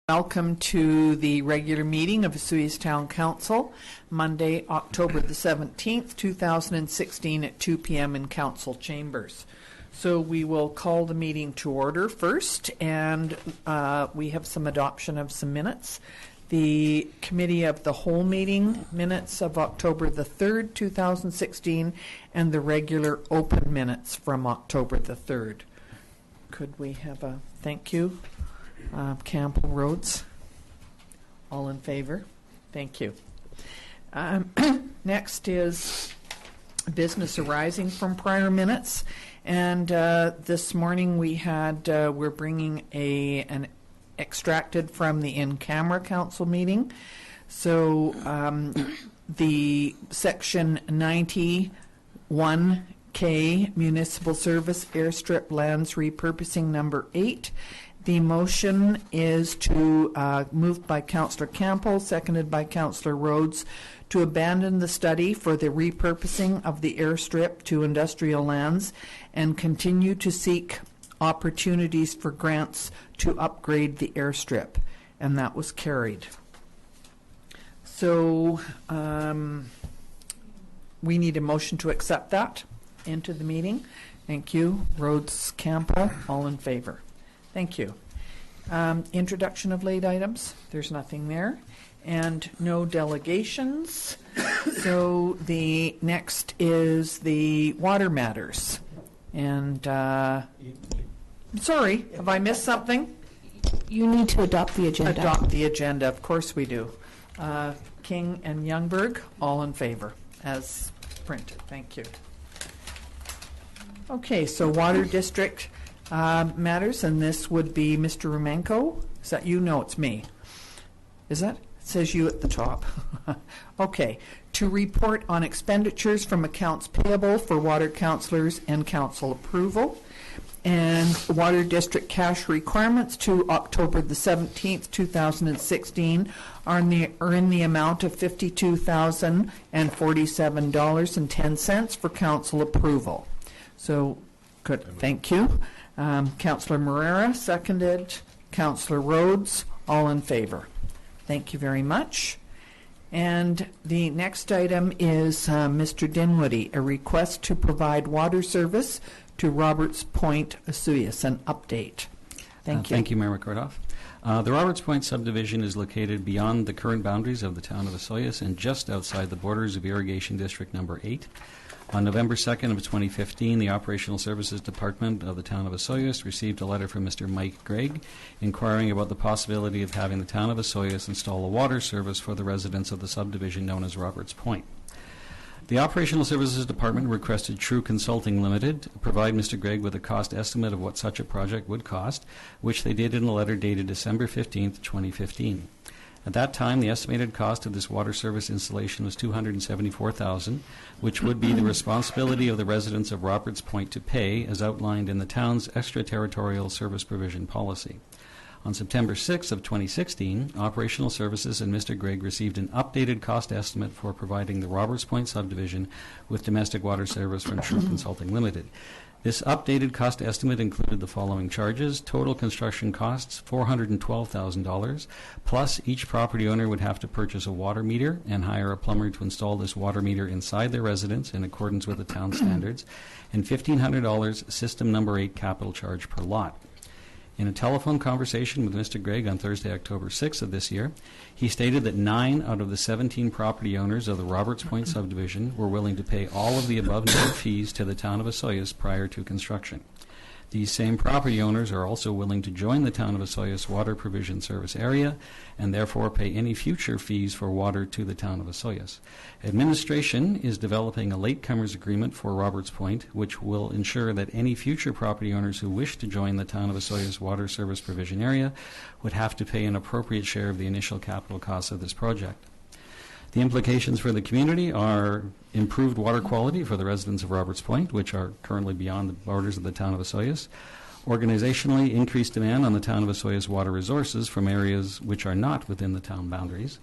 Welcome to the regular meeting of Osoyoos Town Council, Monday, October the 17th, 2016 at 2 p.m. in Council Chambers. So we will call the meeting to order first, and we have some adoption of some minutes. The Committee of the Whole meeting minutes of October the 3rd, 2016, and the regular open minutes from October the 3rd. Could we have a thank you? Campbell Rhodes, all in favor? Thank you. Next is business arising from prior minutes, and this morning we had we're bringing an extracted from the in-camera council meeting. So the section 91K municipal service airstrip lands repurposing number 8. The motion is to moved by Councillor Campbell, seconded by Councillor Rhodes, to abandon the study for the repurposing of the airstrip to industrial lands and continue to seek opportunities for grants to upgrade the airstrip. And that was carried. So we need a motion to accept that into the meeting. Thank you. Rhodes, Campbell, all in favor. Thank you. Introduction of late items. There's nothing there. And no delegations. So the next is the water matters. And sorry, have I missed something? You need to adopt the agenda. Adopt the agenda. Of course we do. King and Youngberg, all in favor as printed. Thank you. Okay, so Water District matters, and this would be Mr. Rumenko. Is that you? No, it's me. Is that? It says you at the top. Okay. To report on expenditures from accounts payable for water councillors and council approval. And Water District cash requirements to October the 17th, 2016 are in the amount of $52,047.10 for council approval. So, good. Thank you. Councillor Moreira, seconded. Councillor Rhodes, all in favor. Thank you very much. And the next item is Mr. Dinwiddie, a request to provide water service to Roberts Point, Osoyoos, an update. Thank you. Thank you, Mayor McKortoff. The Roberts Point subdivision is located beyond the current boundaries of the town of Osoyoos and just outside the borders of Irrigation District Number 8. On November 2nd of 2015, the Operational Services Department of the town of Osoyoos received a letter from Mr. Mike Gregg inquiring about the possibility of having the town of Osoyoos install a water service for the residents of the subdivision known as Roberts Point. The Operational Services Department requested True Consulting Limited provide Mr. Gregg with a cost estimate of what such a project would cost, which they did in a letter dated December 15th, 2015. At that time, the estimated cost of this water service installation was $274,000, which would be the responsibility of the residents of Roberts Point to pay, as outlined in the town's extraterritorial service provision policy. On September 6th of 2016, Operational Services and Mr. Gregg received an updated cost estimate for providing the Roberts Point subdivision with domestic water service from True Consulting Limited. This updated cost estimate included the following charges. Total construction costs, $412,000, plus each property owner would have to purchase a water meter and hire a plumber to install this water meter inside their residence in accordance with the town standards, and $1,500 system number 8 capital charge per lot. In a telephone conversation with Mr. Gregg on Thursday, October 6th of this year, he stated that 9 out of the 17 property owners of the Roberts Point subdivision were willing to pay all of the above-noted fees to the town of Osoyoos prior to construction. These same property owners are also willing to join the town of Osoyoos water provision service area and therefore pay any future fees for water to the town of Osoyoos. Administration is developing a latecomers agreement for Roberts Point, which will ensure that any future property owners who wish to join the town of Osoyoos water service provision area would have to pay an appropriate share of the initial capital costs of this project. The implications for the community are improved water quality for the residents of Roberts Point, which are currently beyond the borders of the town of Osoyoos. Organizationally, increased demand on the town of Osoyoos water resources from areas which are not within the town boundaries.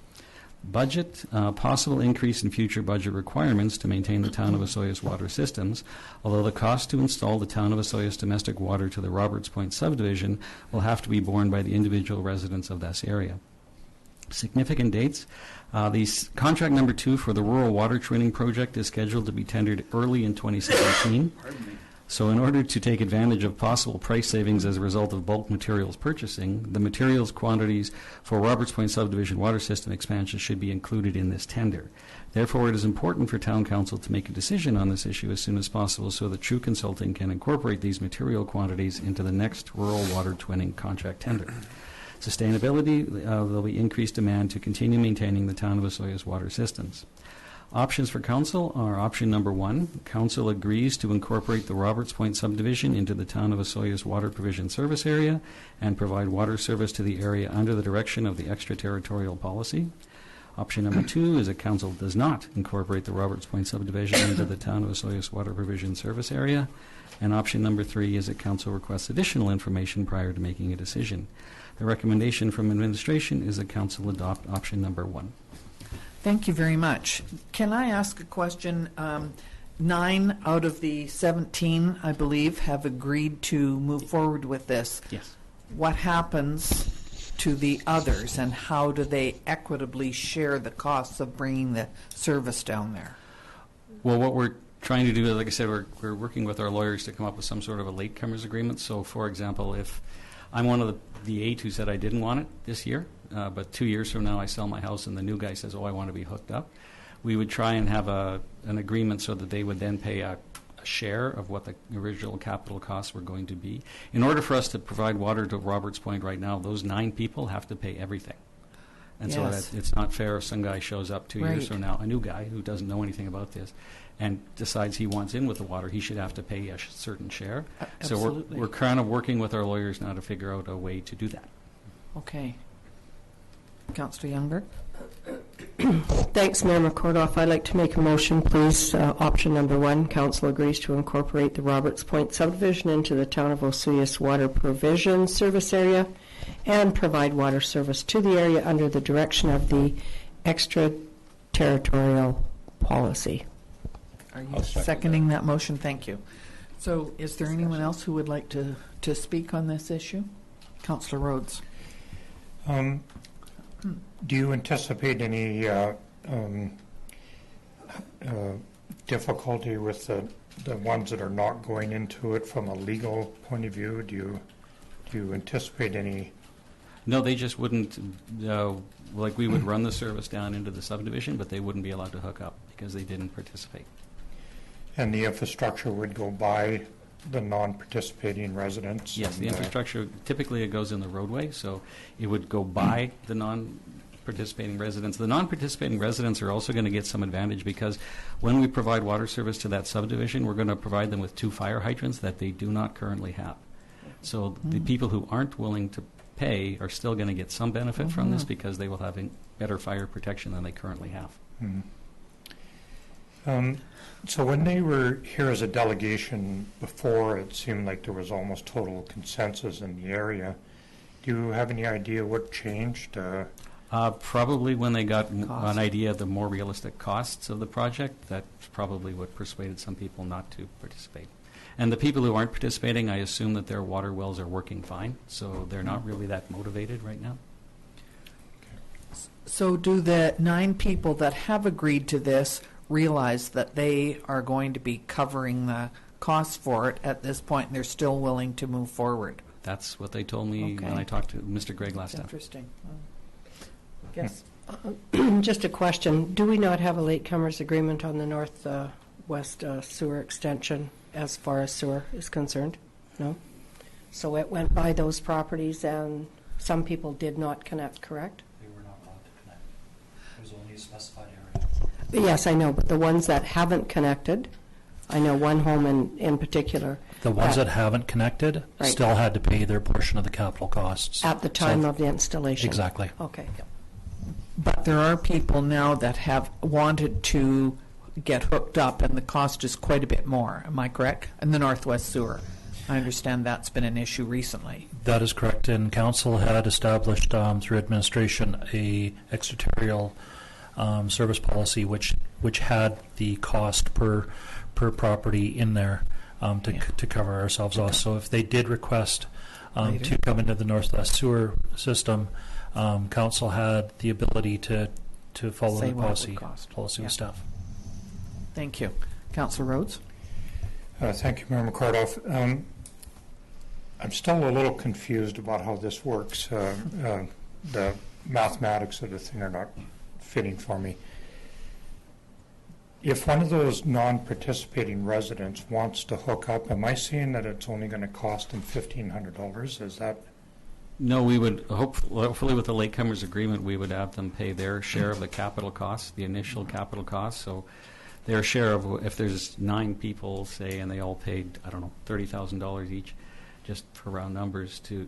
Budget, possible increase in future budget requirements to maintain the town of Osoyoos water systems, although the cost to install the town of Osoyoos domestic water to the Roberts Point subdivision will have to be borne by the individual residents of this area. Significant dates. The contract number 2 for the rural water twinning project is scheduled to be tendered early in 2017. So in order to take advantage of possible price savings as a result of bulk materials purchasing, the materials quantities for Roberts Point subdivision water system expansion should be included in this tender. Therefore, it is important for Town Council to make a decision on this issue as soon as possible so that True Consulting can incorporate these material quantities into the next rural water twinning contract tender. Sustainability, there will be increased demand to continue maintaining the town of Osoyoos water systems. Options for Council are option number 1. Council agrees to incorporate the Roberts Point subdivision into the town of Osoyoos water provision service area and provide water service to the area under the direction of the extraterritorial policy. Option number 2 is that Council does not incorporate the Roberts Point subdivision into the town of Osoyoos water provision service area. And option number 3 is that Council requests additional information prior to making a decision. The recommendation from administration is that Council adopt option number 1. Thank you very much. Can I ask a question? 9 out of the 17, I believe, have agreed to move forward with this. Yes. What happens to the others, and how do they equitably share the costs of bringing the service down there? Well, what we're trying to do, like I said, we're working with our lawyers to come up with some sort of a latecomers agreement. So, for example, if I'm one of the 8 who said I didn't want it this year, but 2 years from now I sell my house and the new guy says, oh, I want to be hooked up, we would try and have an agreement so that they would then pay a share of what the original capital costs were going to be. In order for us to provide water to Roberts Point right now, those 9 people have to pay everything. And so Yes. that it's not fair if some guy shows up 2 years Right. from now, a new guy who doesn't know anything about this, and decides he wants in with the water, he should have to pay a certain share. So Absolutely. we're kind of working with our lawyers now to figure out a way to do that. Okay. Councillor Youngberg? Thanks, Mayor McKortoff. I'd like to make a motion, please. Option number 1, Council agrees to incorporate the Roberts Point subdivision into the town of Osoyoos water provision service area and provide water service to the area under the direction of the extraterritorial policy. Are you I'll second seconding that motion? Thank you. So is there anyone else who would like to speak on this issue? Councillor Rhodes. Do you anticipate any difficulty with the ones that are not going into it from a legal point of view? Do you anticipate any? No, they just wouldn't, like we would run the service down into the subdivision, but they wouldn't be allowed to hook up because they didn't participate. And the infrastructure would go by the non-participating residents? Yes, the and, infrastructure, typically it goes in the roadway, so it would go by the non-participating residents. The non-participating residents are also going to get some advantage because when we provide water service to that subdivision, we're going to provide them with 2 fire hydrants that they do not currently have. So the people who aren't willing to pay are still going to get some benefit from this because they will have better fire protection than they currently have. So when they were here as a delegation before, it seemed like there was almost total consensus in the area. Do you have any idea what changed? Probably when they got Cost. an idea of the more realistic costs of the project, that probably what persuaded some people not to participate. And the people who aren't participating, I assume that their water wells are working fine, so they're not really that motivated right now. So do the 9 people that have agreed to this realize that they are going to be covering the costs for it at this point, and they're still willing to move forward? That's what they told me Okay. when I talked to Mr. Gregg last time. Interesting. Yes. Just a question. Do we not have a latecomers agreement on the north-west sewer extension as far as sewer is concerned? No? So it went by those properties and some people did not connect, correct? They were not allowed to connect. It was only a specified area. Yes, I know, but the ones that haven't connected, I know one home in particular. The ones that haven't connected Right. still had to pay their portion of the capital costs. At the time So- of the installation? Exactly. Okay. But there are people now that have wanted to get hooked up, and the cost is quite a bit more. Am I correct? In the Northwest Sewer. I understand that's been an issue recently. That is correct. And council had established through administration a extraterritorial service policy, which had the cost per property in there to cover ourselves off. So if they did request to come into the Northwest Sewer System, council had the ability to follow Say the what it would policy cost. with staff. Thank you. Councillor Rhodes? Thank you, Mayor McKortoff. I'm still a little confused about how this works. The mathematics of the thing are not fitting for me. If one of those non-participating residents wants to hook up, am I seeing that it's only going to cost them $1,500? Is that? No, we would, hopefully with the latecomers agreement, we would have them pay their share of the capital costs, the initial capital costs. So their share of, if there's 9 people, say, and they all paid, I don't know, $30,000 each, just for round numbers, to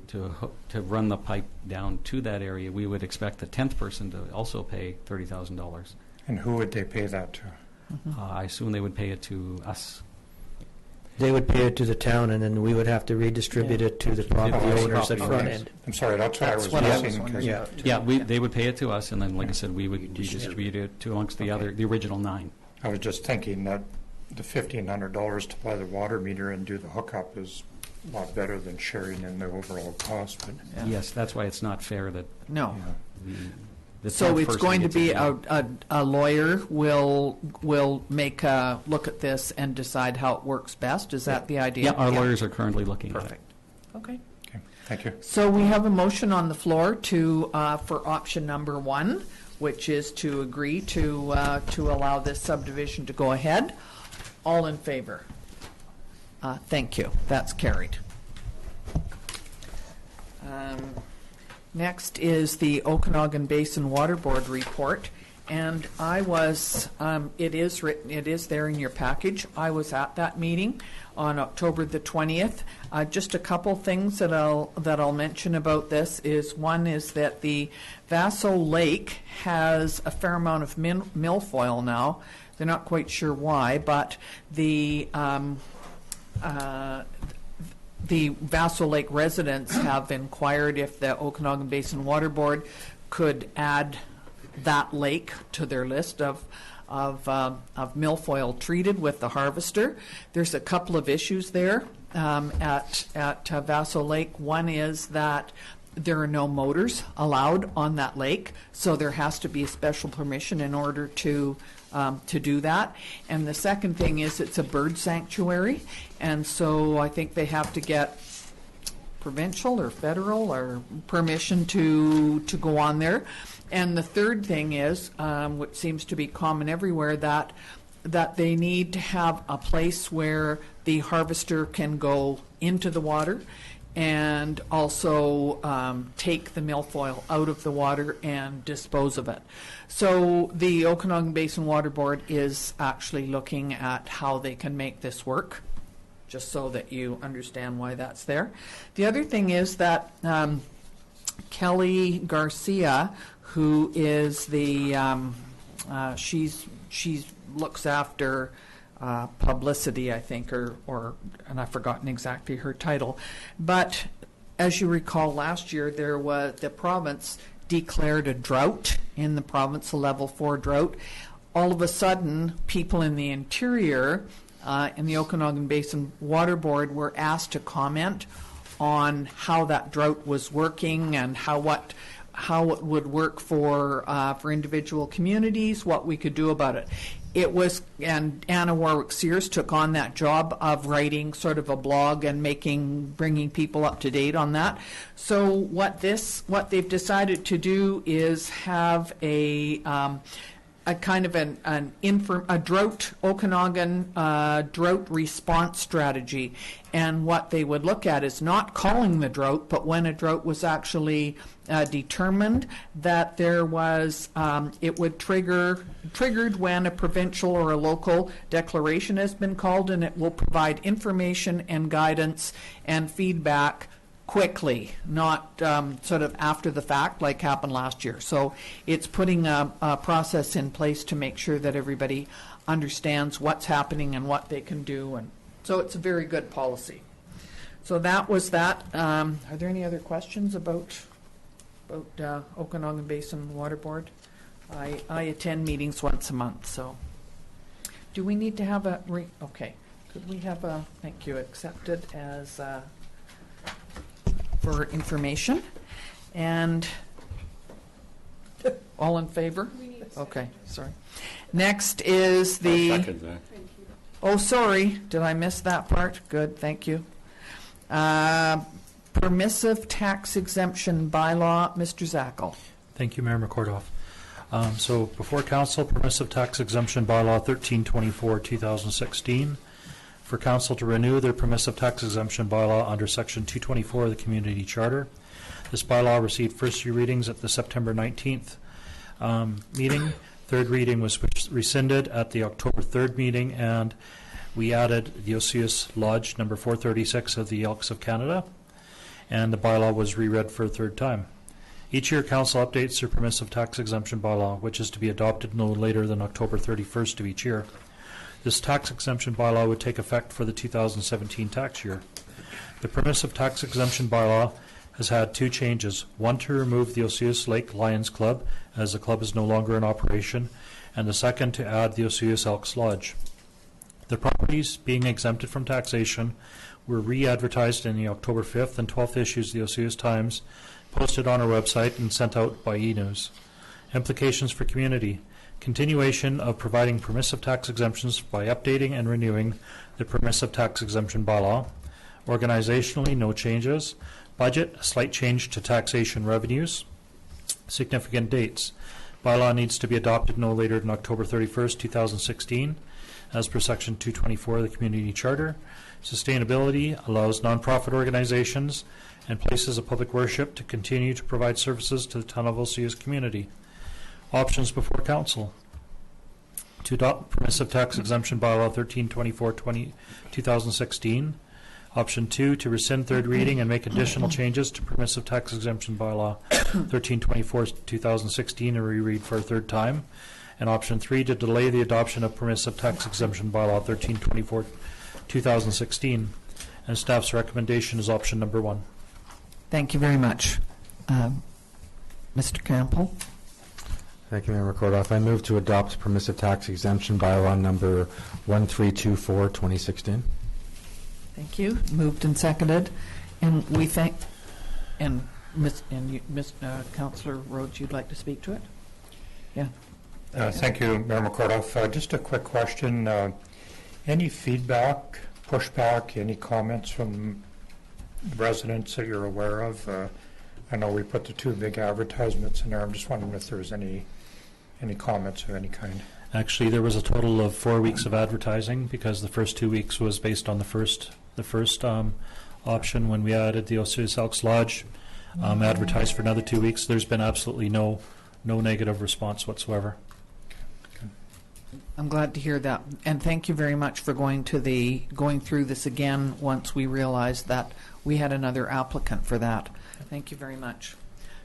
run the pipe down to that area, we would expect the 10th person to also pay $30,000. And who would they pay that to? I assume they would pay it to us. They would pay it to the town, and then we would have to redistribute it to the property owners at front end. I'm sorry, that's what I was missing. Yeah. They would pay it to us, and then, like I said, we would redistribute it to amongst the original 9. I was just thinking that the $1,500 to buy the water meter and do the hookup is a lot better than sharing in the overall cost. But Yes, that's why it's not fair that No. the So 10th it's person going to gets be it. a lawyer will make a look at this and decide how it works best. Is that the idea? Yeah, our lawyers are currently looking at it. Perfect. Okay. okay, thank you. So we have a motion on the floor to for option number 1, which is to agree to allow this subdivision to go ahead. All in favor? Thank you. That's carried. Next is the Okanagan Basin Water Board report, and I was, it is there in your package. I was at that meeting on October the 20th. Just a couple things that I'll mention about this is, one is that the Vaso Lake has a fair amount of milfoil now. They're not quite sure why, but the Vaso Lake residents have inquired if the Okanagan Basin Water Board could add that lake to their list of milfoil treated with the harvester. There's a couple of issues there at Vaso Lake. One is that there are no motors allowed on that lake, so there has to be a special permission in order to do that. And the second thing is it's a bird sanctuary, and so I think they have to get provincial or federal or permission to go on there. And the third thing is, which seems to be common everywhere, that they need to have a place where the harvester can go into the water and also take the milfoil out of the water and dispose of it. So the Okanagan Basin Water Board is actually looking at how they can make this work, just so that you understand why that's there. The other thing is that Kelly Garcia, who is the, she's looks after publicity, I think, or and I've forgotten exactly her title. But as you recall, last year the province declared a drought in the province, a level 4 drought. All of a sudden, people in the interior in the Okanagan Basin Water Board were asked to comment on how that drought was working and how it would work for individual communities, what we could do about it. It was, and Anna Warwick-Sears took on that job of writing sort of a blog and bringing people up to date on that. So what they've decided to do is have a kind of a drought, Okanagan drought response strategy. And what they would look at is not calling the drought, but when a drought was actually determined, that there was, it would triggered when a provincial or a local declaration has been called, and it will provide information and guidance and feedback quickly, not sort of after the fact like happened last year. So it's putting a process in place to make sure that everybody understands what's happening and what they can do. And so it's a very good policy. So that was that. Are there any other questions about Okanagan Basin Water Board? I attend meetings once a month, so. Do we need to have okay. Could we have thank you, accepted as, for information? And all in favor? Okay, sorry. Next is the. Oh, sorry, did I miss that part? Good, thank you. Permissive tax exemption bylaw, Mr. Zackel. Thank you, Mayor McKortoff. So before council, permissive tax exemption bylaw 1324-2016 for council to renew their permissive tax exemption bylaw under section 224 of the community charter. This bylaw received first year readings at the September 19th meeting. Third reading was rescinded at the October 3rd meeting, and we added the Osoyoos Lodge number 436 of the Elks of Canada, and the bylaw was reread for a third time. Each year, council updates their permissive tax exemption bylaw, which is to be adopted no later than October 31st of each year. This tax exemption bylaw would take effect for the 2017 tax year. The permissive tax exemption bylaw has had two changes. One, to remove the Osoyoos Lake Lions Club, as the club is no longer in operation, and the second, to add the Osoyoos Elks Lodge. The properties being exempted from taxation were re-advertised in the October 5th and 12th issues of the Osoyoos Times, posted on our website and sent out by e-news. Implications for community. Continuation of providing permissive tax exemptions by updating and renewing the permissive tax exemption bylaw. Organizationally, no changes. Budget, a slight change to taxation revenues. Significant dates. Bylaw needs to be adopted no later than October 31st, 2016, as per Section 224 of the Community Charter. Sustainability allows nonprofit organizations and places of public worship to continue to provide services to the town of Osoyoos community. Options before council. To adopt permissive tax exemption bylaw 1324-2016. Option 2, to rescind third reading and make additional changes to permissive tax exemption bylaw 1324-2016 and reread for a third time. And option 3, to delay the adoption of permissive tax exemption bylaw 1324-2016. And staff's recommendation is option number 1. Thank you very much. Mr. Campbell. Thank you, Mayor McKortoff. I move to adopt permissive tax exemption bylaw number 1324-2016. Thank you. Moved and seconded, and we thank. And Councillor Rhodes, you'd like to speak to it? Yeah. Thank you, Mayor McKortoff. Just a quick question. Any feedback, pushback, any comments from residents that you're aware of? I know we put the 2 big advertisements in there. I'm just wondering if there was any comments of any kind. Actually, there was a total of 4 weeks of advertising, because the first 2 weeks was based on the first option when we added the Osoyoos Elks Lodge. Advertised for another 2 weeks. There's been absolutely no negative response whatsoever. I'm glad to hear that, and thank you very much for going through this again once we realized that we had another applicant for that. Thank you very much.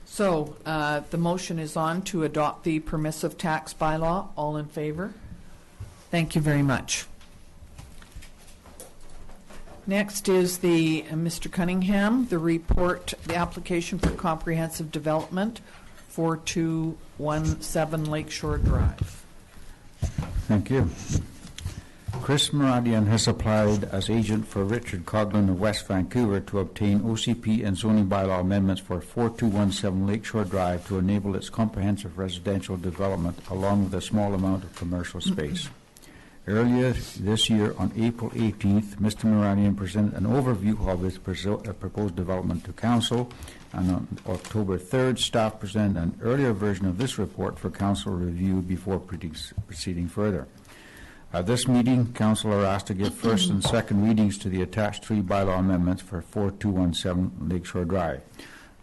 So the motion is on to adopt the permissive tax bylaw. All in favor? Thank you very much. Next is the Mr. Cunningham, the report, the application for comprehensive development, 4217 Lakeshore Drive. Thank you. Chris Maradian has applied as agent for Richard Coughlin of West Vancouver to obtain OCP and zoning bylaw amendments for 4217 Lakeshore Drive to enable its comprehensive residential development along with a small amount of commercial space. Earlier this year, on April 18th, Mr. Maradian presented an overview of his proposed development to Council, and on October 3rd, staff presented an earlier version of this report for Council review before proceeding further. At this meeting, Council are asked to give first and second readings to the attached 3 bylaw amendments for 4217 Lakeshore Drive.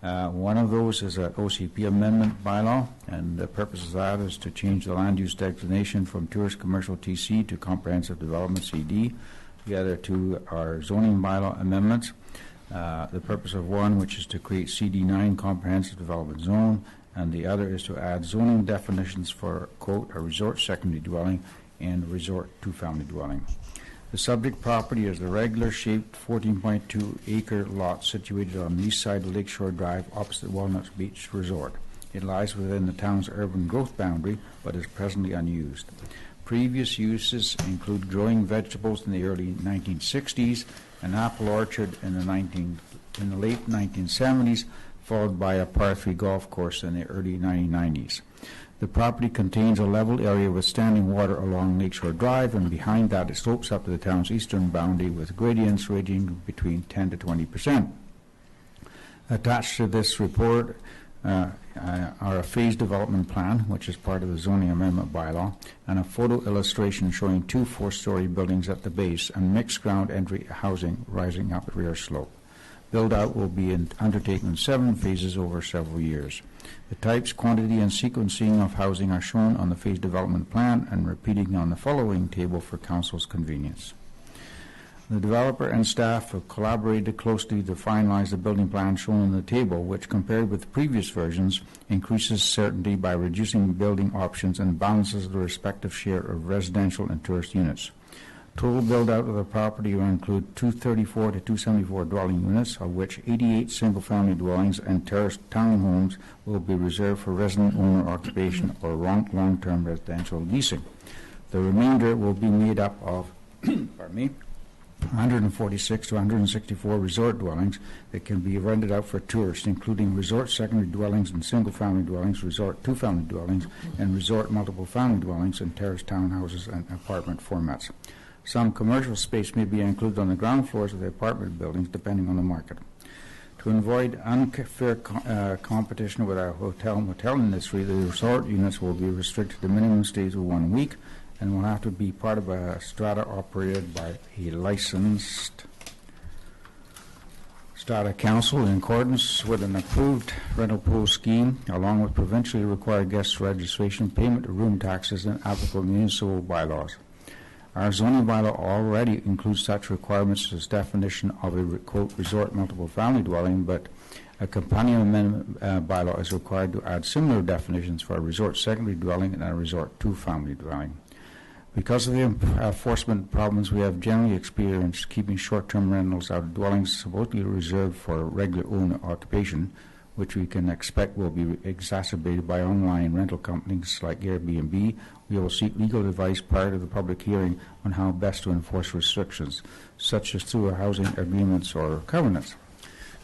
One of those is an OCP amendment bylaw, and the purpose of that is to change the land use designation from tourist commercial TC to comprehensive development CD. The other 2 are zoning bylaw amendments. The purpose of one, which is to create CD9 comprehensive development zone, and the other is to add zoning definitions for, quote, a resort secondary dwelling and resort two-family dwelling. The subject property is the regular shaped 14.2 acre lot situated on the east side of Lakeshore Drive opposite Walnut Beach Resort. It lies within the town's urban growth boundary, but is presently unused. Previous uses include growing vegetables in the early 1960s, an apple orchard in the late 1970s, followed by a par 3 golf course in the early 1990s. The property contains a level area with standing water along Lakeshore Drive, and behind that it slopes up to the town's eastern boundary with gradients ranging between 10 to 20%. Attached to this report are a phased development plan, which is part of the zoning amendment bylaw, and a photo illustration showing 2 4-story buildings at the base and mixed ground entry housing rising up the rear slope. Build-out will be undertaken in 7 phases over several years. The types, quantity, and sequencing of housing are shown on the phased development plan and repeating on the following table for Council's convenience. The developer and staff have collaborated closely to finalize the building plan shown in the table, which, compared with previous versions, increases certainty by reducing building options and balances the respective share of residential and tourist units. Total build-out of the property will include 234 to 274 dwelling units, of which 88 single-family dwellings and terraced townhomes will be reserved for resident owner occupation or long-term residential leasing. The remainder will be made up of 146 to 164 resort dwellings that can be rented out for tourists, including resort secondary dwellings and single-family dwellings, resort two-family dwellings, and resort multiple-family dwellings in terraced townhouses and apartment formats. Some commercial space may be included on the ground floors of the apartment buildings, depending on the market. To avoid unfair competition with our hotel and motel industry, the resort units will be restricted to minimum stays of 1 week and will have to be part of a strata operated by a licensed strata council in accordance with an approved rental pool scheme, along with provincially required guest registration, payment of room taxes, and applicable municipal bylaws. Our zoning bylaw already includes such requirements as definition of a, quote, resort multiple family dwelling, but a companion amendment bylaw is required to add similar definitions for a resort secondary dwelling and a resort two-family dwelling. Because of the enforcement problems we have generally experienced keeping short-term rentals out of dwellings supposedly reserved for regular owner occupation, which we can expect will be exacerbated by online rental companies like Airbnb, we will seek legal advice prior to the public hearing on how best to enforce restrictions, such as through housing agreements or covenants.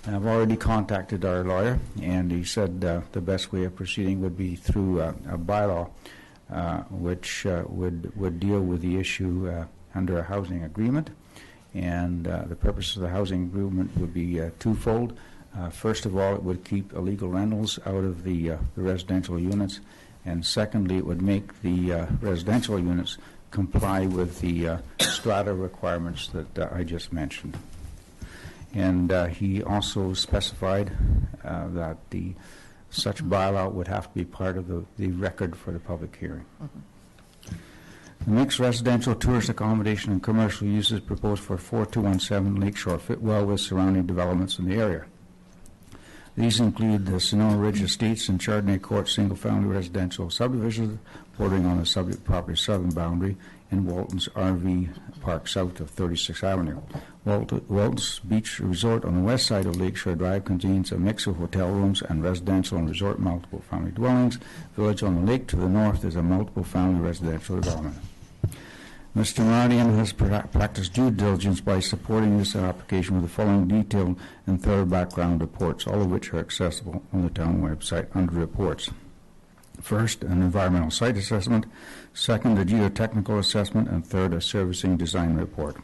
I've already contacted our lawyer, and he said the best way of proceeding would be through a bylaw, which would deal with the issue under a housing agreement. And the purpose of the housing agreement would be twofold. First of all, it would keep illegal rentals out of the residential units, and secondly, it would make the residential units comply with the strata requirements that I just mentioned. And he also specified that such bylaw would have to be part of the record for the public hearing. The mixed residential, tourist accommodation, and commercial uses proposed for 4217 Lakeshore fit well with surrounding developments in the area. These include the Sonora Ridge Estates and Chardonnay Court single-family residential subdivisions bordering on the subject property's southern boundary, and Walton's RV Park south of 36th Avenue. Walton's Beach Resort on the west side of Lakeshore Drive contains a mix of hotel rooms and residential and resort multiple-family dwellings. Village on the Lake to the north is a multiple-family residential development. Mr. Mardian has practiced due diligence by supporting this application with the following detailed and thorough background reports, all of which are accessible on the town website under reports. First, an environmental site assessment. Second, a geotechnical assessment. And third, a servicing design report.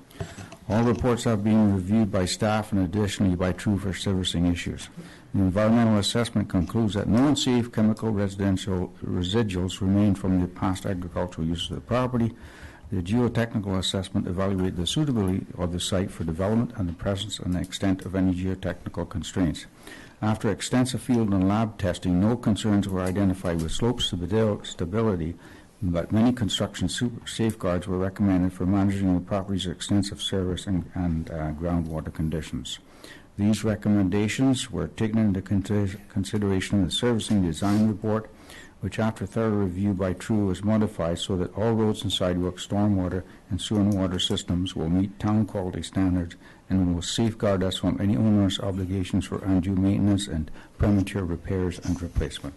All reports are being reviewed by staff and additionally by TRU for servicing issues. The environmental assessment concludes that no unsafe chemical residential residuals remain from the past agricultural use of the property. The geotechnical assessment evaluated the suitability of the site for development and the presence and the extent of any geotechnical constraints. After extensive field and lab testing, no concerns were identified with slope stability, but many construction safeguards were recommended for managing the property's extensive surface and groundwater conditions. These recommendations were taken into consideration in the servicing design report, which after thorough review by TRU was modified so that all roads and sidewalks, stormwater, and sewer and water systems will meet town quality standards and will safeguard us from any onerous obligations for undue maintenance and premature repairs and replacement.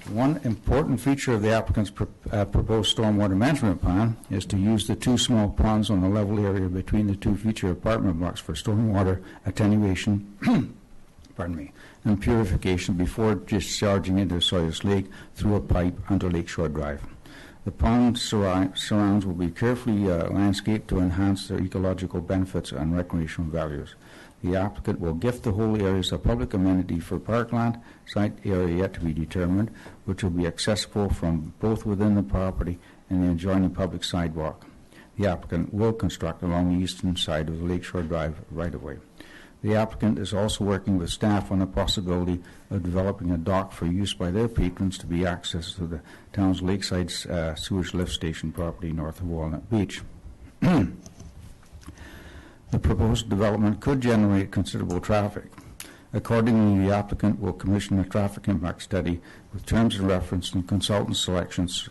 One important feature of the applicant's proposed stormwater management plan is to use the two small ponds on the level area between the two future apartment blocks for stormwater attenuation pardon me, and purification before discharging into Osoyoos Lake through a pipe under Lakeshore Drive. The pond surrounds will be carefully landscaped to enhance their ecological benefits and recreational values. The applicant will gift the whole area as a public amenity for parkland, site area yet to be determined, which will be accessible from both within the property and the adjoining public sidewalk. The applicant will construct along the eastern side of the Lakeshore Drive right-of-way. The applicant is also working with staff on the possibility of developing a dock for use by their patrons to be accessed to the town's lakeside sewage lift station property north of Walnut Beach. The proposed development could generate considerable traffic. Accordingly, the applicant will commission a traffic impact study with terms of reference and consultant selections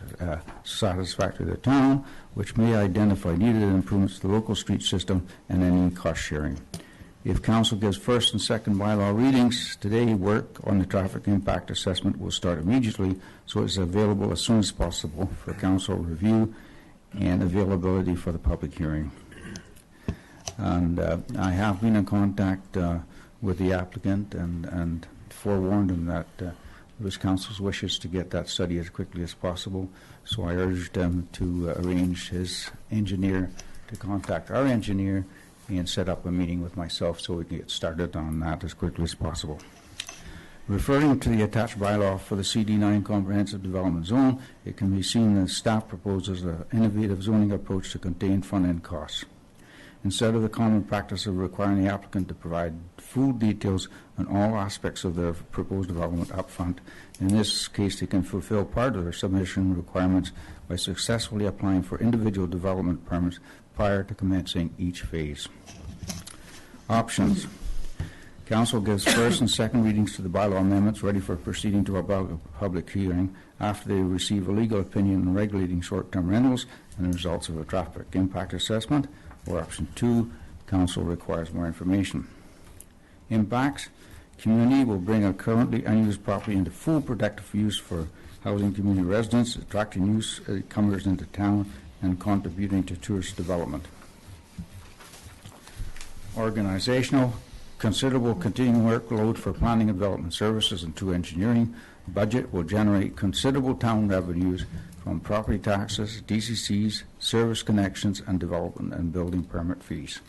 satisfactory to the town, which may identify needed improvements to the local street system and any cost sharing. If Council gives first and second bylaw readings today, work on the traffic impact assessment will start immediately, so it's available as soon as possible for Council review and availability for the public hearing. And I have been in contact with the applicant and forewarned him that it was Council's wishes to get that study as quickly as possible, so I urged him to arrange his engineer to contact our engineer and set up a meeting with myself so we can get started on that as quickly as possible. Referring to the attached bylaw for the CD9 Comprehensive Development Zone, it can be seen that staff proposes an innovative zoning approach to contain front-end costs. Instead of the common practice of requiring the applicant to provide full details on all aspects of their proposed development upfront, in this case they can fulfill part of their submission requirements by successfully applying for individual development permits prior to commencing each phase. Options. Council gives first and second readings to the bylaw amendments ready for proceeding to a public hearing after they receive a legal opinion on regulating short-term rentals and the results of a traffic impact assessment. Or option 2, Council requires more information. Impacts. Community will bring a currently unused property into full protective use for housing community residents, attracting newcomers into town, and contributing to tourist development. Organizational. Considerable continuing workload for planning and development services and to engineering. Budget will generate considerable town revenues from property taxes, DCCs, service connections, and development and building permit fees.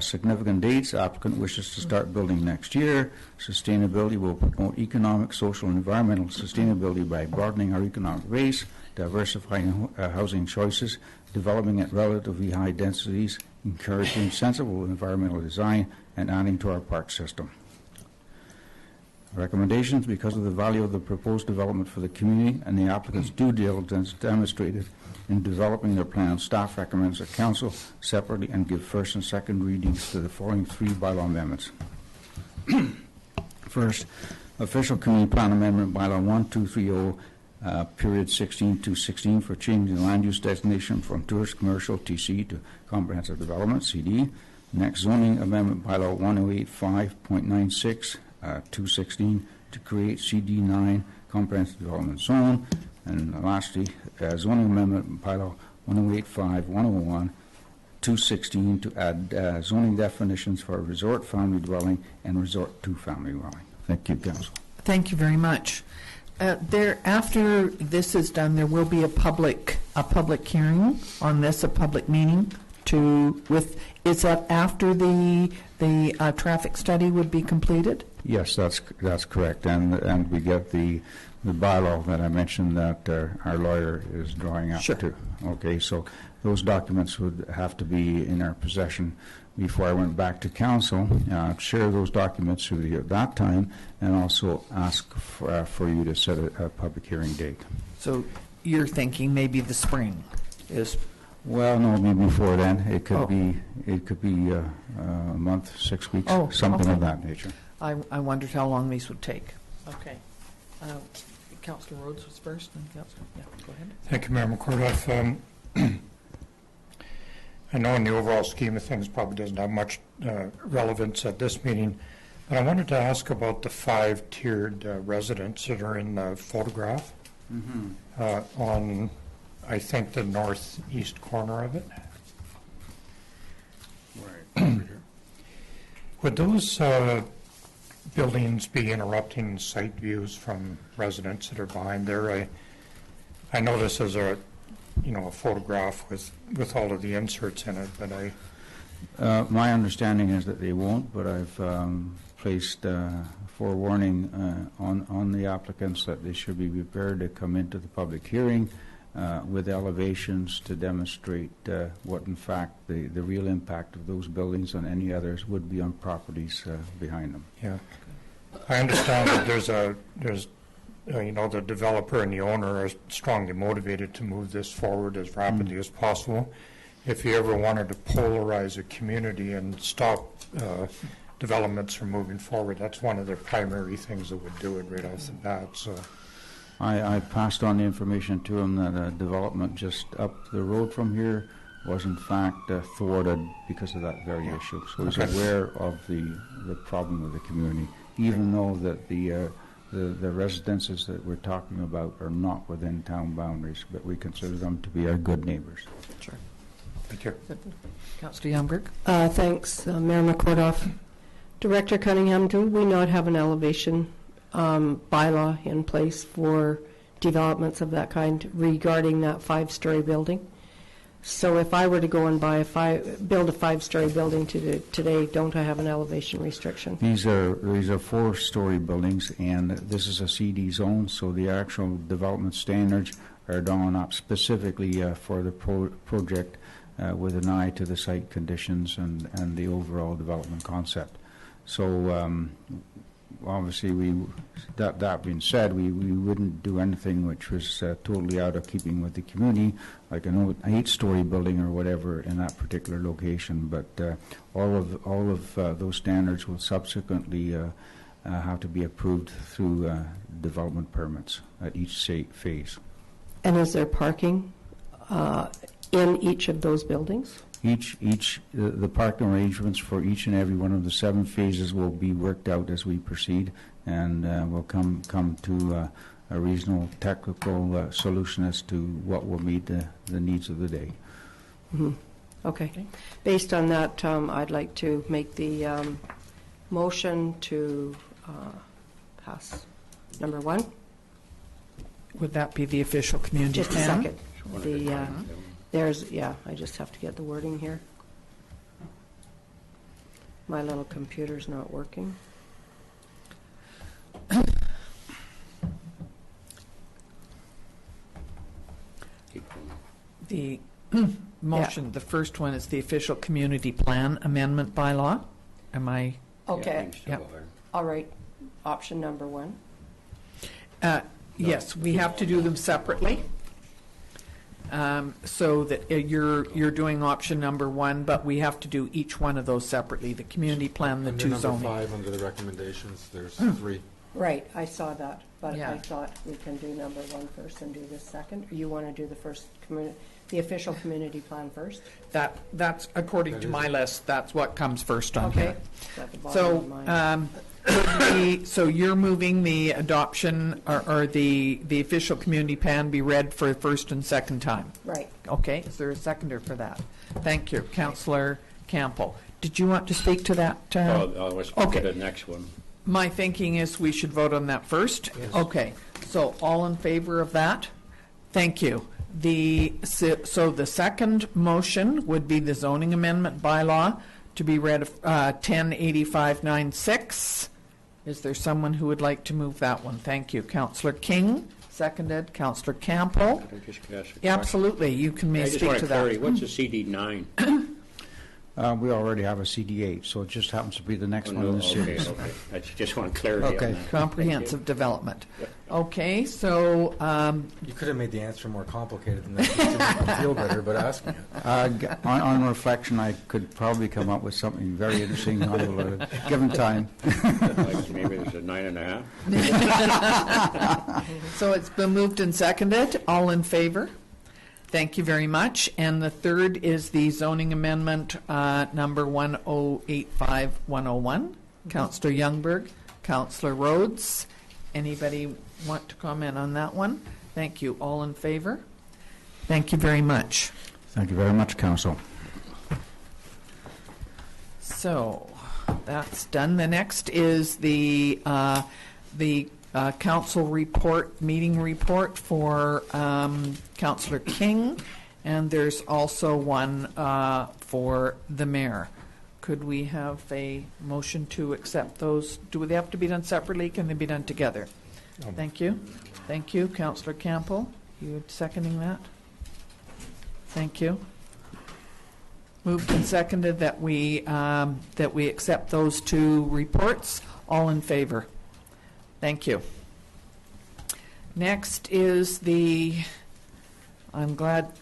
Significant dates. Applicant wishes to start building next year. Sustainability will promote economic, social, and environmental sustainability by broadening our economic base, diversifying housing choices, developing at relatively high densities, encouraging sensible environmental design, and adding to our park system. Recommendations. Because of the value of the proposed development for the community and the applicant's due diligence demonstrated in developing their plan, staff recommends that Council separately and give first and second readings to the following 3 bylaw amendments. First, official community plan amendment bylaw 1230 period 16 to 16 for changing the land use designation from tourist commercial TC to comprehensive development CD. Next, zoning amendment bylaw 1085.96 216 to create CD9 comprehensive development zone. And lastly, zoning amendment bylaw 1085-101 216 to add zoning definitions for resort family dwelling and resort to family dwelling. Thank you, Council. Thank you very much. After this is done, there will be a public hearing on this, a public meeting. Is that after the traffic study would be completed? Yes, that's correct, and we get the bylaw that I mentioned that our lawyer is drawing up to. Okay, so those documents would have to be in our possession before I went back to Council. Share those documents with you at that time, and also ask for you to set a public hearing date. So you're thinking maybe the spring is. Well, no, maybe before then. It could be a month, 6 weeks, something of that nature. I wondered how long these would take. Okay. Councillor Rhodes was first, and Councillor. Yeah, go ahead. Thank you, Mayor McKortoff. I know in the overall scheme of things probably doesn't have much relevance at this meeting, But I wanted to ask about the 5-tiered residents that are in the photograph on, I think, the northeast corner of it. Would those buildings be interrupting sight views from residents that are behind there? I notice there's a photograph with all of the inserts in it, but My understanding is that they won't, but I've placed forewarning on the applicants that they should be prepared to come into the public hearing with elevations to demonstrate what, in fact, the real impact of those buildings and any others would be on properties behind them. yeah. I understand that there's the developer and the owner are strongly motivated to move this forward as rapidly as possible. If you ever wanted to polarize a community and stop developments from moving forward, that's one of the primary things that would do it right off the bat. So, I passed on the information to him that a development just up the road from here was in fact thwarted because of that very issue. So he's aware of the problem of the community, even though that the residences that we're talking about are not within town boundaries, but we consider them to be our good neighbors. Sure. thank you. Councillor Youngberg? Thanks, Mayor McKortoff. Director Cunningham, do we not have an elevation bylaw in place for developments of that kind regarding that 5-story building? So if I were to go and build a 5-story building today, don't I have an elevation restriction? These are 4-story buildings, and this is a CD zone, so the actual development standards are drawn up specifically for the project with an eye to the site conditions and the overall development concept. So obviously, that being said, we wouldn't do anything which was totally out of keeping with the community, like an 8-story building or whatever in that particular location. But all of those standards will subsequently have to be approved through development permits at each phase. And is there parking in each of those buildings? The parking arrangements for each and every one of the 7 phases will be worked out as we proceed, and we'll come to a reasonable technical solution as to what will meet the needs of the day. Mm-hmm. Okay. Based on that, I'd like to make the motion to pass number 1. Would that be the official community Just a plan? second. I just have to get the wording here. My little computer's not working. The motion, the first one is the official community plan amendment bylaw. Am I? Okay. Yeah. All right. Option number 1. Yes, we have to do them separately. So that you're doing option number 1, but we have to do each one of those separately. The community plan, the 2 zoning. Number 5 under the recommendations, there's 3. Right, I saw that, but Yeah. I thought we can do number 1 first and do this second. Or you want to do the official community plan first? That's according to my list. That's what comes first on Okay. here. It's at the bottom of mine. So you're moving the adoption or the official community plan be read for the first and second time. Right. Okay, is there a seconder for that? Thank you, Councillor Campbell. Did you want to speak to that? I was okay. to the next one. My thinking is we should vote on that first. Yes. Okay, so all in favor of that? Thank you. So the second motion would be the zoning amendment bylaw to be read 108596. Is there someone who would like to move that one? Thank you. Councillor King, seconded. Councillor Campbell. Could I just ask a question? Yeah, absolutely. You can I just speak want to to clarity. that. What's a CD9? We already have a CD8, so it just happens to be the next one in the series. Okay. I just want clarity Okay. on that. Comprehensive development. Yep. Okay, so You could have made the answer more complicated than that just to make them feel better, but ask me. On reflection, I could probably come up with something very interesting on the given time. Like maybe there's a 9.5. So it's been moved and seconded. All in favor? Thank you very much. And the third is the zoning amendment number 1085101. Councillor Youngberg, Councillor Rhodes. Anybody want to comment on that one? Thank you. All in favor? Thank you very much. Thank you very much, Council. So that's done. The next is the council report, meeting report for Councillor King, and there's also one for the mayor. Could we have a motion to accept those? Do they have to be done separately? Can they be done together? Thank you. Thank you. Councillor Campbell, you seconding that? Thank you. Moved and seconded that we accept those two reports. All in favor? Thank you. Next is I'm glad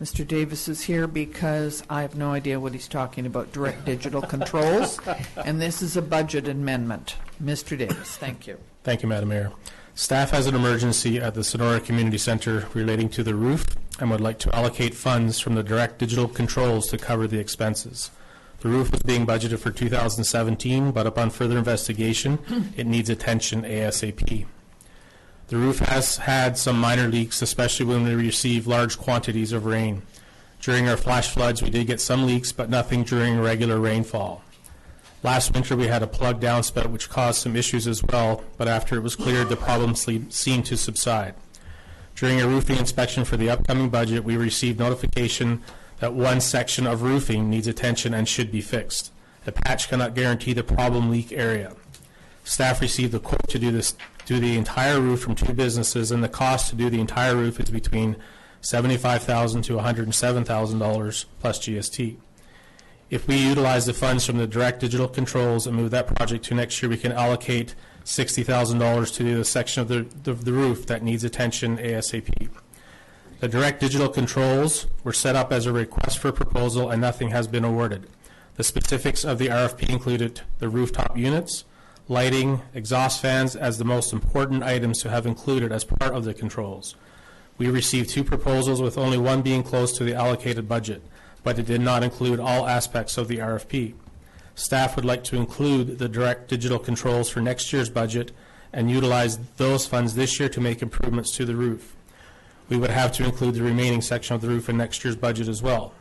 Mr. Davis is here because I have no idea what he's talking about, direct digital controls, and this is a budget amendment. Mr. Davis, thank you. Thank you, Madam Mayor. Staff has an emergency at the Sonora Community Center relating to the roof and would like to allocate funds from the direct digital controls to cover the expenses. The roof was being budgeted for 2017, but upon further investigation, it needs attention ASAP. The roof has had some minor leaks, especially when we receive large quantities of rain. During our flash floods, we did get some leaks, but nothing during regular rainfall. Last winter, we had a plug downspout, which caused some issues as well, but after it was cleared, the problem seemed to subside. During a roofing inspection for the upcoming budget, we received notification that one section of roofing needs attention and should be fixed. The patch cannot guarantee the problem leak area. Staff received a quote to do the entire roof from two businesses, and the cost to do the entire roof is between $75,000 to $107,000 plus GST. If we utilize the funds from the direct digital controls and move that project to next year, we can allocate $60,000 to do the section of the roof that needs attention ASAP. The direct digital controls were set up as a request for proposal and nothing has been awarded. The specifics of the RFP included the rooftop units, lighting, exhaust fans as the most important items to have included as part of the controls. We received two proposals with only one being close to the allocated budget, but it did not include all aspects of the RFP. Staff would like to include the direct digital controls for next year's budget and utilize those funds this year to make improvements to the roof. We would have to include the remaining section of the roof in next year's budget as well.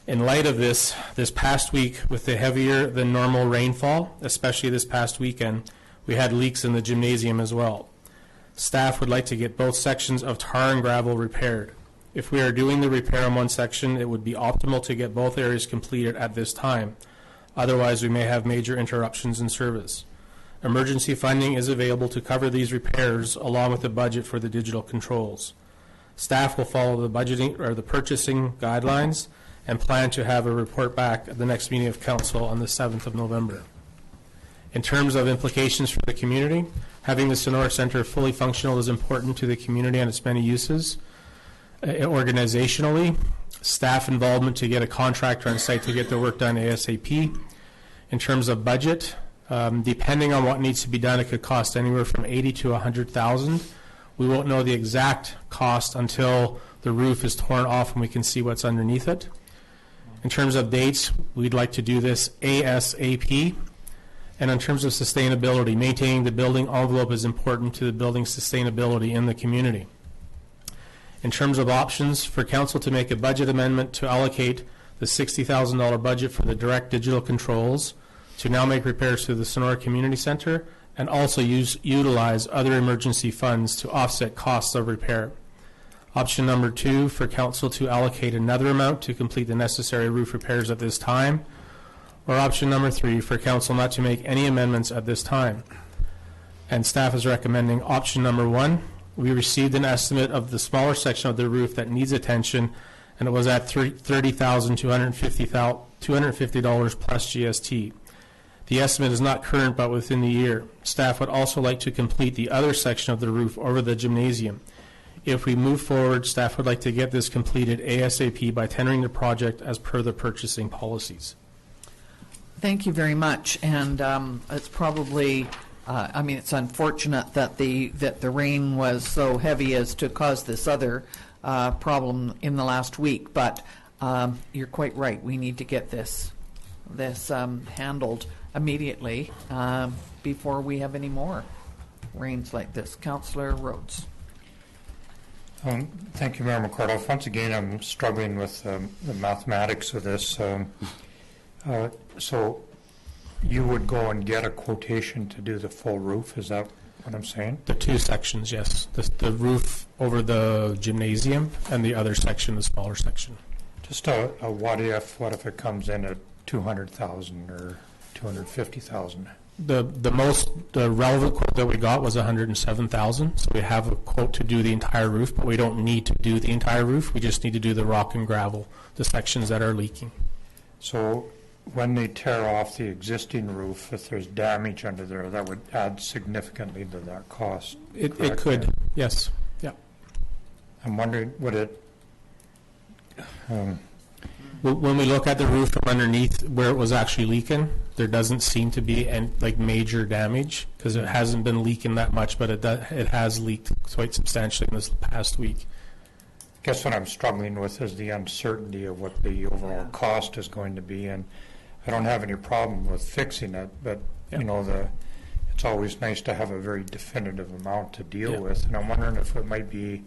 In light of this past week with the heavier than normal rainfall, especially this past weekend, we had leaks in the gymnasium as well. Staff would like to get both sections of tar and gravel repaired. If we are doing the repair on one section, it would be optimal to get both areas completed at this time. Otherwise, we may have major interruptions in service. Emergency funding is available to cover these repairs along with the budget for the digital controls. Staff will follow the budgeting or the purchasing guidelines and plan to have a report back at the next meeting of council on the 7th of November. In terms of implications for the community, having the Sonora Center fully functional is important to the community and its many uses. Organizationally, staff involvement to get a contractor on site to get the work done ASAP. In terms of budget, depending on what needs to be done, it could cost anywhere from $80,000 to $100,000. We won't know the exact cost until the roof is torn off and we can see what's underneath it. In terms of dates, we'd like to do this ASAP. And in terms of sustainability, maintaining the building envelope is important to the building's sustainability in the community. In terms of options, for council to make a budget amendment to allocate the $60,000 budget for the direct digital controls to now make repairs to the Sonora Community Center and also utilize other emergency funds to offset costs of repair. Option number 2, for council to allocate another amount to complete the necessary roof repairs at this time. Or option number 3, for council not to make any amendments at this time. And staff is recommending option number 1. We received an estimate of the smaller section of the roof that needs attention, and it was at $30,250 plus GST. The estimate is not current, but within the year. Staff would also like to complete the other section of the roof over the gymnasium. If we move forward, staff would like to get this completed ASAP by tendering the project as per the purchasing policies. Thank you very much. And it's probably, it's unfortunate that the rain was so heavy as to cause this other problem in the last week. But you're quite right. We need to get this this handled immediately before we have any more rains like this. Councillor Rhodes. Thank you, Mayor McKortoff. Once again, I'm struggling with the mathematics of this. So you would go and get a quotation to do the full roof, is that what I'm saying? The two sections, yes. The roof over the gymnasium and the other section, the smaller section. Just a what if it comes in at 200,000 or 250,000? The relevant quote that we got was 107,000. So we have a quote to do the entire roof, but we don't need to do the entire roof. We just need to do the rock and gravel, the sections that are leaking. So when they tear off the existing roof, if there's damage under there, that would add significantly to that cost. It correct? could, yes. Yeah. I'm wondering, would it? When we look at the roof from underneath where it was actually leaking, there doesn't seem to be any, major damage because it hasn't been leaking that much, but it has leaked quite substantially in this past week. I guess what I'm struggling with is the uncertainty of what the overall cost is going to be, and I don't have any problem with fixing it, but it's always nice to have a very definitive amount to deal with, and I'm wondering if it might be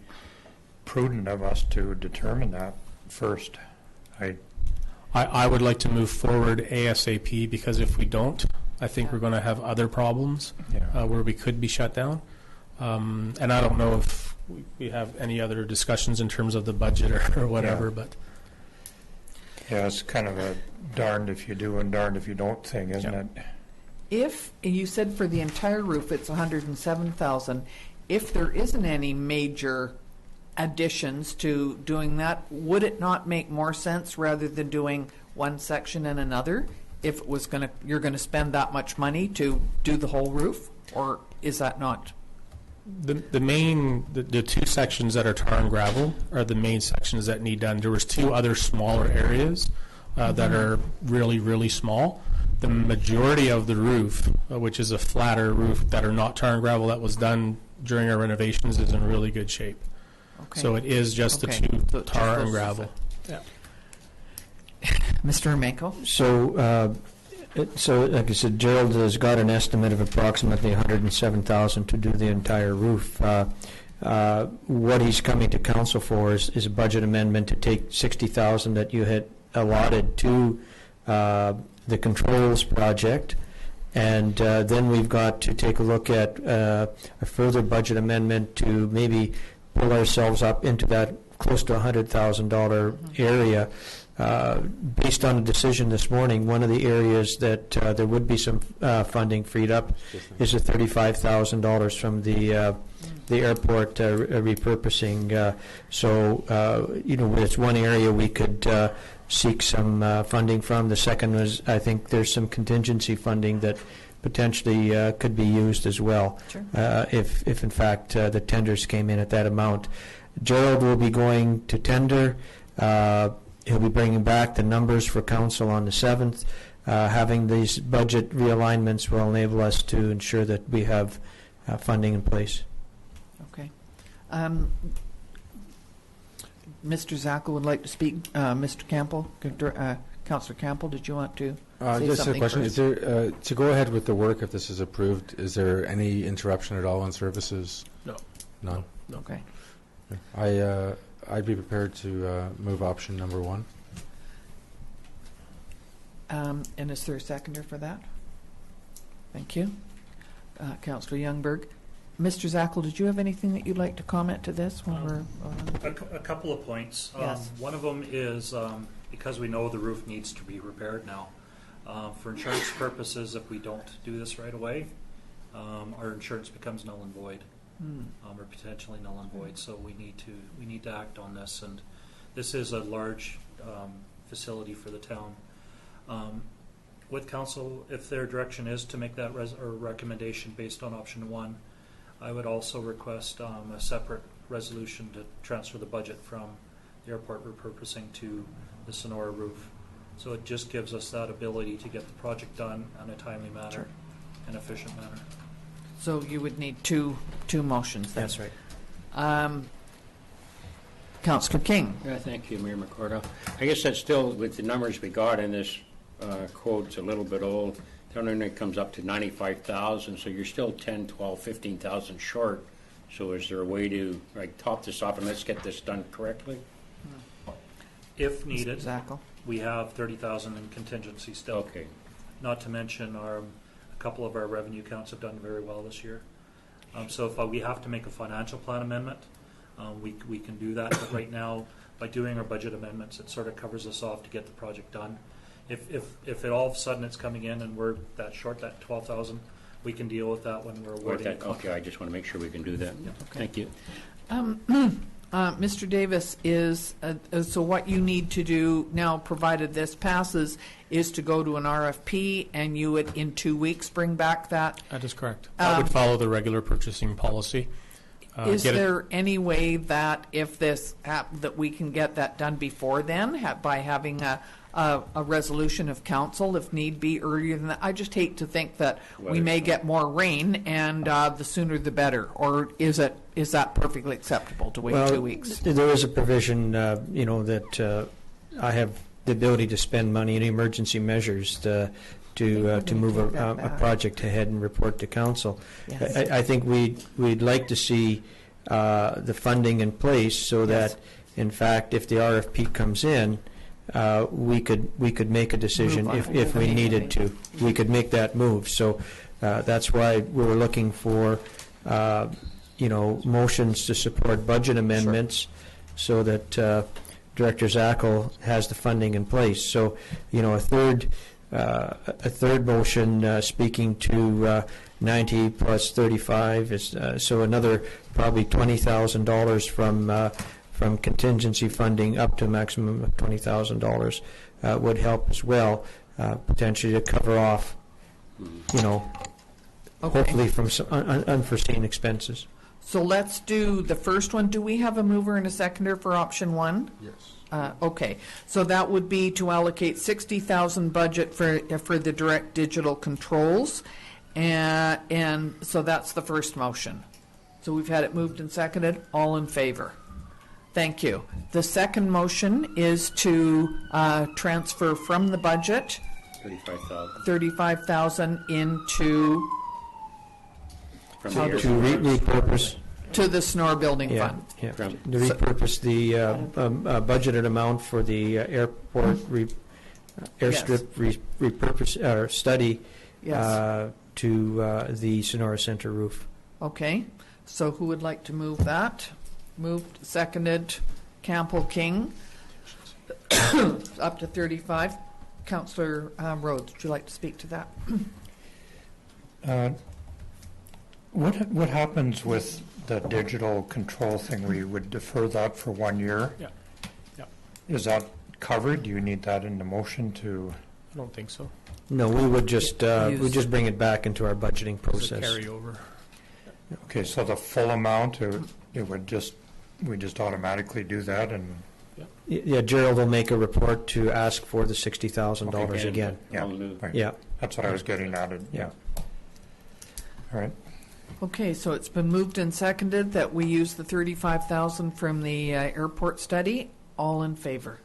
prudent of us to determine that first. I would like to move forward ASAP because if we don't, I think we're going to have other problems where we could be shut down. And I don't know if we have any other discussions in terms of the budget or whatever, but. Yeah, it's kind of a darned if you do and darned if you don't thing, isn't it? If you said for the entire roof it's 107,000, if there isn't any major additions to doing that, would it not make more sense rather than doing one section and another? If it was you're going to spend that much money to do the whole roof, or is that not? The two sections that are tar and gravel are the main sections that need done. There was two other smaller areas that are really, really small. The majority of the roof, which is a flatter roof that are not tar and gravel that was done during our renovations, is in really good shape. Okay. So it is just the two tar and gravel. Yeah. Mr. Mako? So, like I said, Gerald has got an estimate of approximately 107,000 to do the entire roof. What he's coming to council for is a budget amendment to take 60,000 that you had allotted to the controls project, and then we've got to take a look at a further budget amendment to maybe pull ourselves up into that close to $100,000 area. Based on a decision this morning, one of the areas that there would be some funding freed up is the $35,000 from the airport repurposing. It's one area we could seek some funding from. The second was, I think there's some contingency funding that potentially could be used as well. Sure. If in fact the tenders came in at that amount. Gerald will be going to tender. He'll be bringing back the numbers for council on the 7th. Having these budget realignments will enable us to ensure that we have funding in place. Okay. Mr. Zackel would like to speak. Mr. Campbell, Councillor Campbell, did you want to say just something a question. first? Is there, to go ahead with the work, if this is approved, is there any interruption at all in services? No. None? No. Okay. I'd be prepared to move option number 1. And is there a seconder for that? Thank you. Councillor Youngberg. Mr. Zackel, did you have anything that you'd like to comment to this? A couple of points. Yes. One of them is because we know the roof needs to be repaired now. For insurance purposes, if we don't do this right away, our insurance becomes null and void. Or potentially null and void, so we need to act on this, and this is a large facility for the town. With council, if their direction is to make that recommendation based on option 1, I would also request a separate resolution to transfer the budget from the airport repurposing to the Sonora roof. So it just gives us that ability to get the project done in a timely manner and efficient manner. So you would need two motions then? That's right. Councillor King. Yeah, thank you, Mayor McKortoff. I guess that's still with the numbers we got in this quote's a little bit old. Then it comes up to 95,000, so you're still 10, 12, 15,000 short. So is there a way to like top this off and let's get this done correctly? If needed, Zacho? we have 30,000 in contingency still. Okay. Not to mention a couple of our revenue counts have done very well this year. So if we have to make a financial plan amendment, we can do that. But right now, by doing our budget amendments, it sort of covers us off to get the project done. If it all of a sudden it's coming in and we're that short, that 12,000, we can deal with that when we're awarding the contract. Okay, I just want to make sure we can do that. Thank you. Mr. Davis, so what you need to do now, provided this passes, is to go to an RFP, and you would, in 2 weeks, bring back that. That is correct. That would follow the regular purchasing policy. Is there any way that if this that we can get that done before then, by having a resolution of council, if need be, earlier than that? I just hate to think that we may get more rain, and the sooner the better. Or is that perfectly acceptable to wait 2 weeks? There is a provision, that I have the ability to spend money in emergency measures to move a project ahead and report to council. Yes. I think we'd like to see the funding in place so that, in fact, if the RFP comes in, we could make a decision if we needed to. We could make that move. So that's why we were looking for motions to support budget amendments, so that Director Zacho has the funding in place. So a third motion speaking to 90 plus 35 is so another probably $20,000 from contingency funding up to a maximum of $20,000 would help as well, potentially to cover off, hopefully from some unforeseen expenses. So let's do the first one. Do we have a mover and a seconder for option one? Yes. Okay, so that would be to allocate $60,000 budget for the direct digital controls, and so that's the first motion. So we've had it moved and seconded. All in favor? Thank you. The second motion is to transfer from the budget $35,000 into repurpose. To the Sonora Building Fund. Yeah, to repurpose the budgeted amount for the airport airstrip repurpose study to the Sonora Center roof. Okay, so who would like to move that? Moved, seconded, Campbell King. Up to 35. Councillor Rhodes, would you like to speak to that? What happens with the digital control thing? We would defer that for 1 year? Yeah. Is that covered? Do you need that in the motion to? I don't think so. No, we would just bring it back into our budgeting process. It's a carryover. Okay, so the full amount, we just automatically do that, and Yeah, Gerald will make a report to ask for the $60,000 again. yeah, right. Yeah. That's what I was getting at. Yeah. All right. Okay, so it's been moved and seconded that we use the $35,000 from the airport study. All in favor?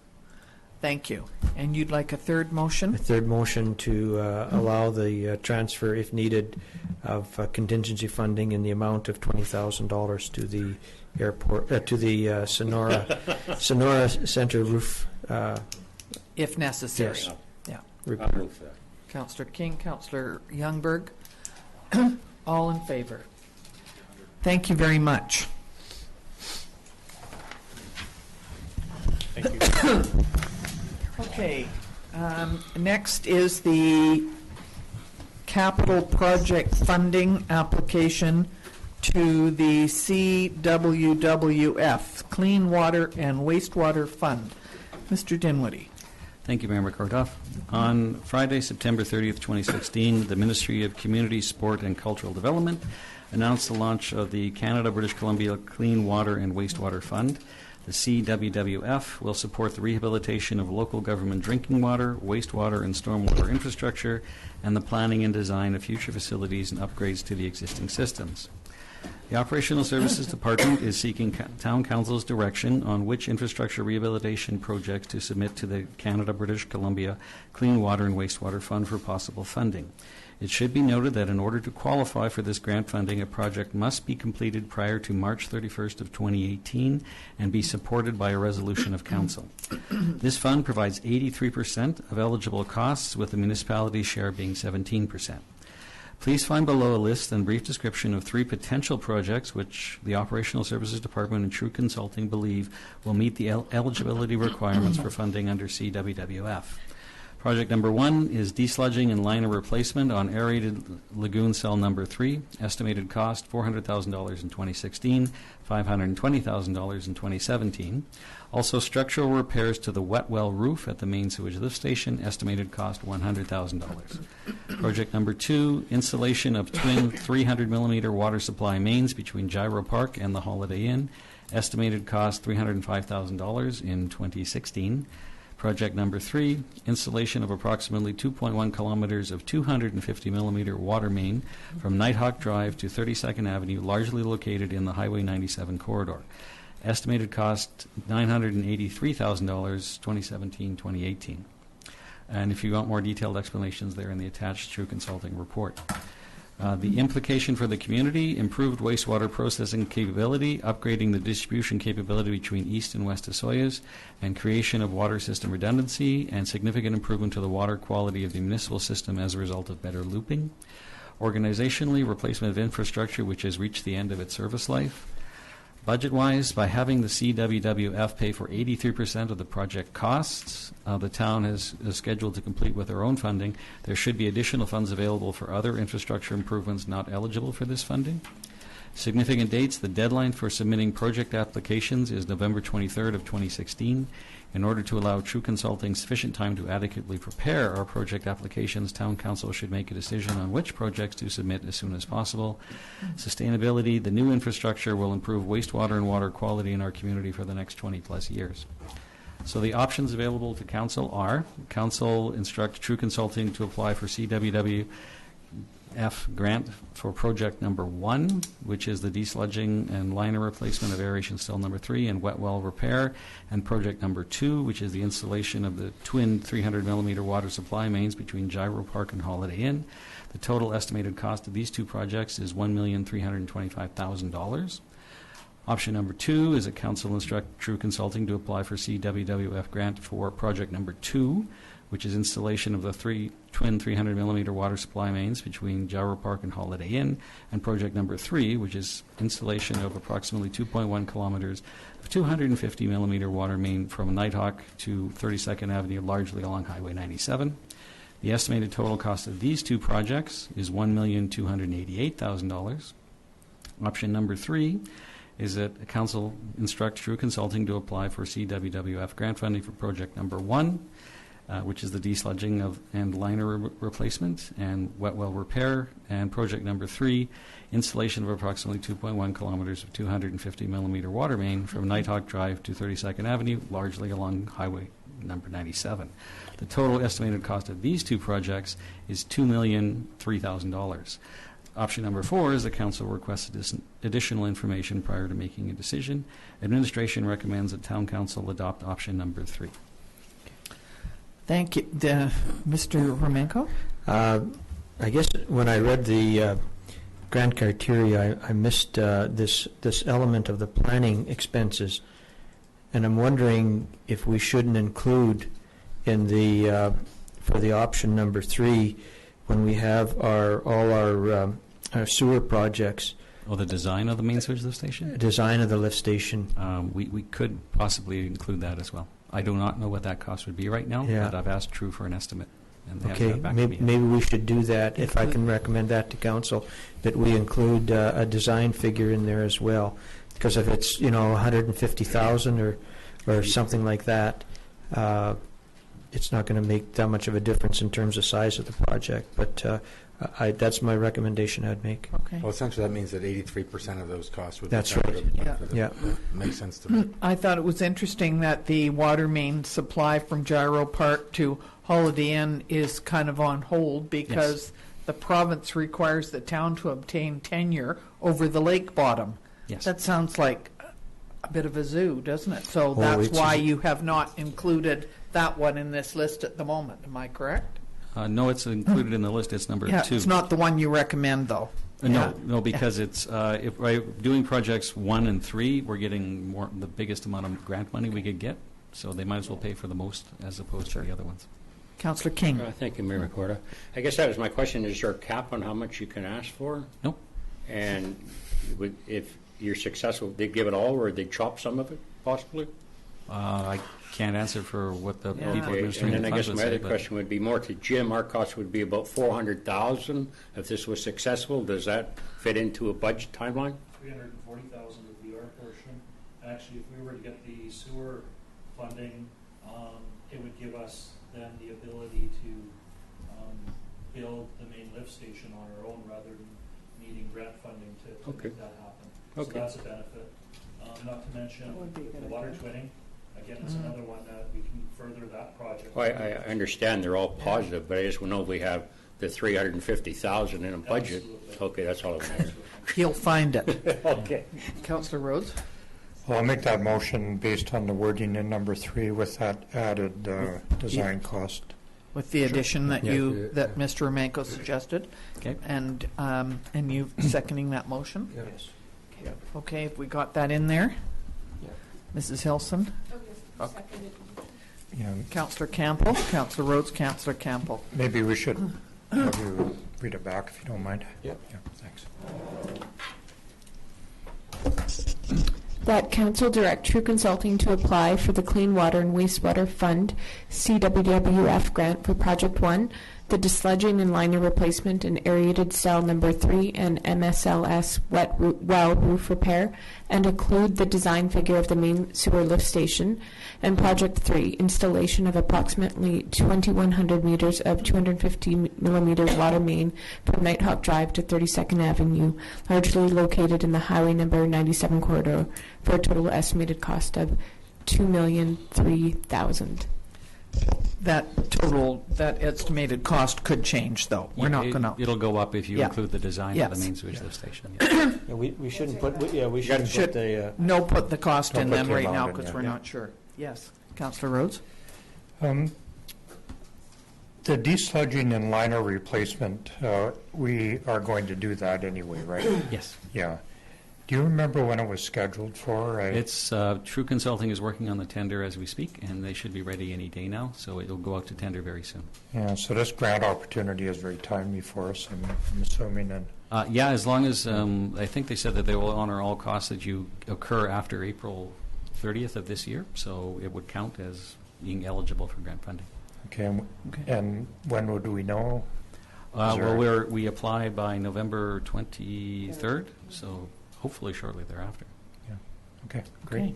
Thank you. And you'd like a third motion? A third motion to allow the transfer, if needed, of contingency funding in the amount of $20,000 to the airport, to the Sonora Center roof. If necessary. Yes. Yeah. I'll move that. Councillor King, Councillor Youngberg. All in favor? Thank you very much. Thank you. Okay. Next is the capital project funding application to the CWWF, Clean Water and Wastewater Fund. Mr. Dinwiddie. Thank you, Mayor McKortoff. On Friday, September 30th, 2016, the Ministry of Community, Sport and Cultural Development announced the launch of the Canada-British Columbia Clean Water and Wastewater Fund. The CWWF will support the rehabilitation of local government drinking water, wastewater, and stormwater infrastructure, and the planning and design of future facilities and upgrades to the existing systems. The Operational Services Department is seeking Town Council's direction on which infrastructure rehabilitation projects to submit to the Canada-British Columbia Clean Water and Wastewater Fund for possible funding. It should be noted that in order to qualify for this grant funding, a project must be completed prior to March 31st of 2018 and be supported by a resolution of Council. This fund provides 83% of eligible costs, with the municipality's share being 17%. Please find below a list and brief description of 3 potential projects which the Operational Services Department and True Consulting believe will meet the eligibility requirements for funding under CWWF. Project number 1 is desludging and liner replacement on aerated lagoon cell number 3. Estimated cost $400,000 in 2016, $520,000 in 2017. Also, structural repairs to the wet well roof at the main sewage lift station. Estimated cost $100,000. Project number 2, installation of twin 300-millimeter water supply mains between Gyro Park and the Holiday Inn. Estimated cost $305,000 in 2016. Project number 3, installation of approximately 2.1 kilometers of 250-millimeter water main from Nighthawk Drive to 32nd Avenue, largely located in the Highway 97 corridor. Estimated cost $983,000, 2017-2018. And if you want more detailed explanations, they're in the attached True Consulting report. The implication for the community: improved wastewater processing capability, upgrading the distribution capability between East and West Osoyoos, and creation of water system redundancy, and significant improvement to the water quality of the municipal system as a result of better looping. Organizationally, replacement of infrastructure which has reached the end of its service life. Budget-wise, by having the CWWF pay for 83% of the project costs, the town is scheduled to complete with their own funding. There should be additional funds available for other infrastructure improvements not eligible for this funding. Significant dates: the deadline for submitting project applications is November 23rd of 2016. In order to allow True Consulting sufficient time to adequately prepare our project applications, Town Council should make a decision on which projects to submit as soon as possible. Sustainability: the new infrastructure will improve wastewater and water quality in our community for the next 20-plus years. So the options available to Council are: Council instruct True Consulting to apply for CWWF grant for project number 1, which is the desludging and liner replacement of aeration cell number 3 and wet well repair, and project number 2, which is the installation of the twin 300-millimeter water supply mains between Gyro Park and Holiday Inn. The total estimated cost of these 2 projects is $1,325,000. Option number 2 is that Council instruct True Consulting to apply for CWWF grant for project number 2, which is installation of the twin 300-millimeter water supply mains between Gyro Park and Holiday Inn, and project number 3, which is installation of approximately 2.1 kilometers of 250-millimeter water main from Nighthawk to 32nd Avenue, largely along Highway 97. The estimated total cost of these 2 projects is $1,288,000. Option number 3 is that Council instruct True Consulting to apply for CWWF grant funding for project number 1, which is the desludging and liner replacement and wet well repair, and project number 3, installation of approximately 2.1 kilometers of 250-millimeter water main from Nighthawk Drive to 32nd Avenue, largely along Highway number 97. The total estimated cost of these 2 projects is $2,003,000. Option number 4 is the Council requests additional information prior to making a decision. Administration recommends that Town Council adopt option number 3. Thank you. Mr. Romanko? I guess when I read the grant criteria, I missed this element of the planning expenses, and I'm wondering if we shouldn't include in the for the option number 3 when we have all our sewer projects. Oh, the design of the main sewage lift station? Design of the lift station. We could possibly include that as well. I do not know what that cost would be right now, but I've asked True for an estimate. And they Okay, have that back to me. maybe we should do that, if I can recommend that to Council, that we include a design figure in there as well. Because if it's, $150,000 or something like that, it's not going to make that much of a difference in terms of size of the project. But that's my recommendation I'd make. Okay. Well, essentially, that means that 83% of those costs would That's be covered. right. Yeah. Makes sense to me. I thought it was interesting that the water main supply from Gyro Park to Holiday Inn is kind of on hold because the province requires the town to obtain tenure over the lake bottom. Yes. That sounds like a bit of a zoo, doesn't it? So Oh, that's it's why a- you have not included that one in this list at the moment. Am I correct? No, it's included in the list. It's number Yeah, 2. it's not the one you recommend, though. No, Yeah. no, because it's if by doing projects 1 and 3, we're getting the biggest amount of grant money we could get. So they might as well pay for the most as opposed to the other ones. Councillor King. Thank you, Mayor McKortoff. I guess that was my question. Is there a cap on how much you can ask for? No. And if you're successful, they give it all, or they chop some of it, possibly? I can't answer for what the Yeah. people Okay, administering and then the I guess funds my would say, other but question would be more to Jim. Our cost would be about 400,000 if this was successful. Does that fit into a budget timeline? 340,000 would be our portion. Actually, if we were to get the sewer funding, it would give us then the ability to build the main lift station on our own rather than needing grant funding to Okay. make that happen. Okay. So that's a benefit. Not to mention That would be a good the water idea. twinning. Again, it's another one that we can further that project. Well, I understand they're all positive, but I just want to know if we have the 350,000 in a budget. Absolutely. Okay, that's all I want. He'll find it. Okay. Councillor Rhodes? Well, I'll make that motion based on the wording in number 3 with that added design cost. With the addition that Yeah. that Mr. Romanko suggested, Okay. and you seconding that motion? Yes. Okay, have we got that in there? Yeah. Mrs. Hilson? Yeah, Councillor Campbell? Councillor Rhodes, Councillor Campbell. maybe we should have you read it back if you don't mind. Yep. Yeah, thanks. That council direct True Consulting to apply for the Clean Water and Wastewater Fund CWWF grant for Project 1, the desludging and liner replacement in aerated cell number 3 and MSLS well roof repair, and include the design figure of the main sewer lift station, and Project 3, installation of approximately 2,100 meters of 250 millimeter water main from Nighthawk Drive to 32nd Avenue, largely located in the Highway number 97 corridor, for a total estimated cost of $2,003,000. That estimated cost could change, though. We're not going to. It'll go up if you Yeah. include the design of Yes. the main sewage lift station. Yeah. Yeah, we shouldn't put, we shouldn't Should- put the, No, put the cost Don't in put then the right amount now in, because yeah. we're Yeah. not sure. Yes. Councillor Rhodes? The desludging and liner replacement, we are going to do that anyway, right? Yes. Yeah. Do you remember when it was scheduled for? It's True Consulting is working on the tender as we speak, and they should be ready any day now, so it'll go out to tender very soon. Yeah, so this grant opportunity is very timely for us, I'm assuming, and Yeah, as long as, I think they said that they will honor all costs that you occur after April 30th of this year, so it would count as being eligible for grant funding. okay, and when would we know? Well, we apply by November 23rd, so hopefully shortly thereafter. Okay, great. Okay.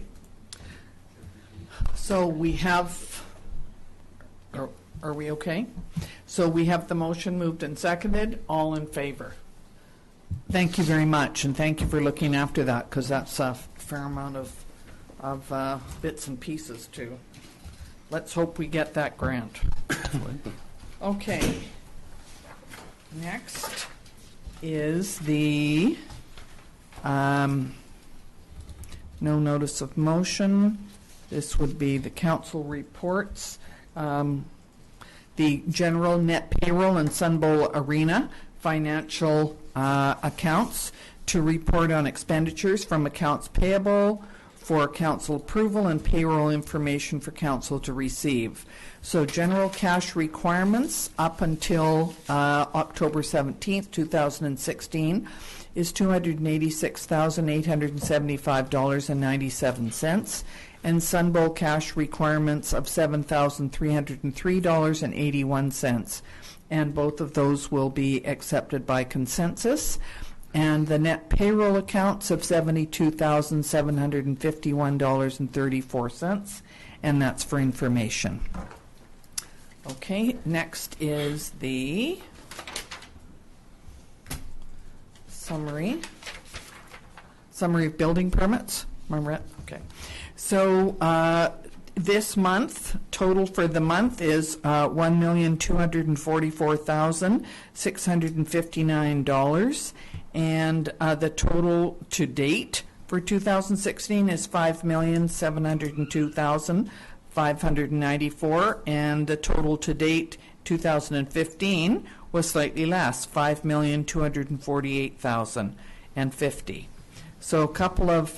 So we have, are we okay? So we have the motion moved and seconded. All in favor? Thank you very much, and thank you for looking after that, because that's a fair amount of bits and pieces too. Let's hope we get that grant. Okay. Next is the no notice of motion. This would be the council reports. The general net payroll and Sun Bowl Arena financial accounts to report on expenditures from accounts payable for council approval and payroll information for council to receive. So general cash requirements up until October 17th, 2016 is $286,875.97, and Sunbowl cash requirements of $7,303.81, and both of those will be accepted by consensus. And the net payroll accounts of $72,751.34, and that's for information. Okay, next is the summary of building permits. Remember it? Okay. So this month, total for the month is $1,244,659, and the total to date for 2016 is $5,702,594, and the total to date 2015 was slightly less, $5,248,050. So a couple of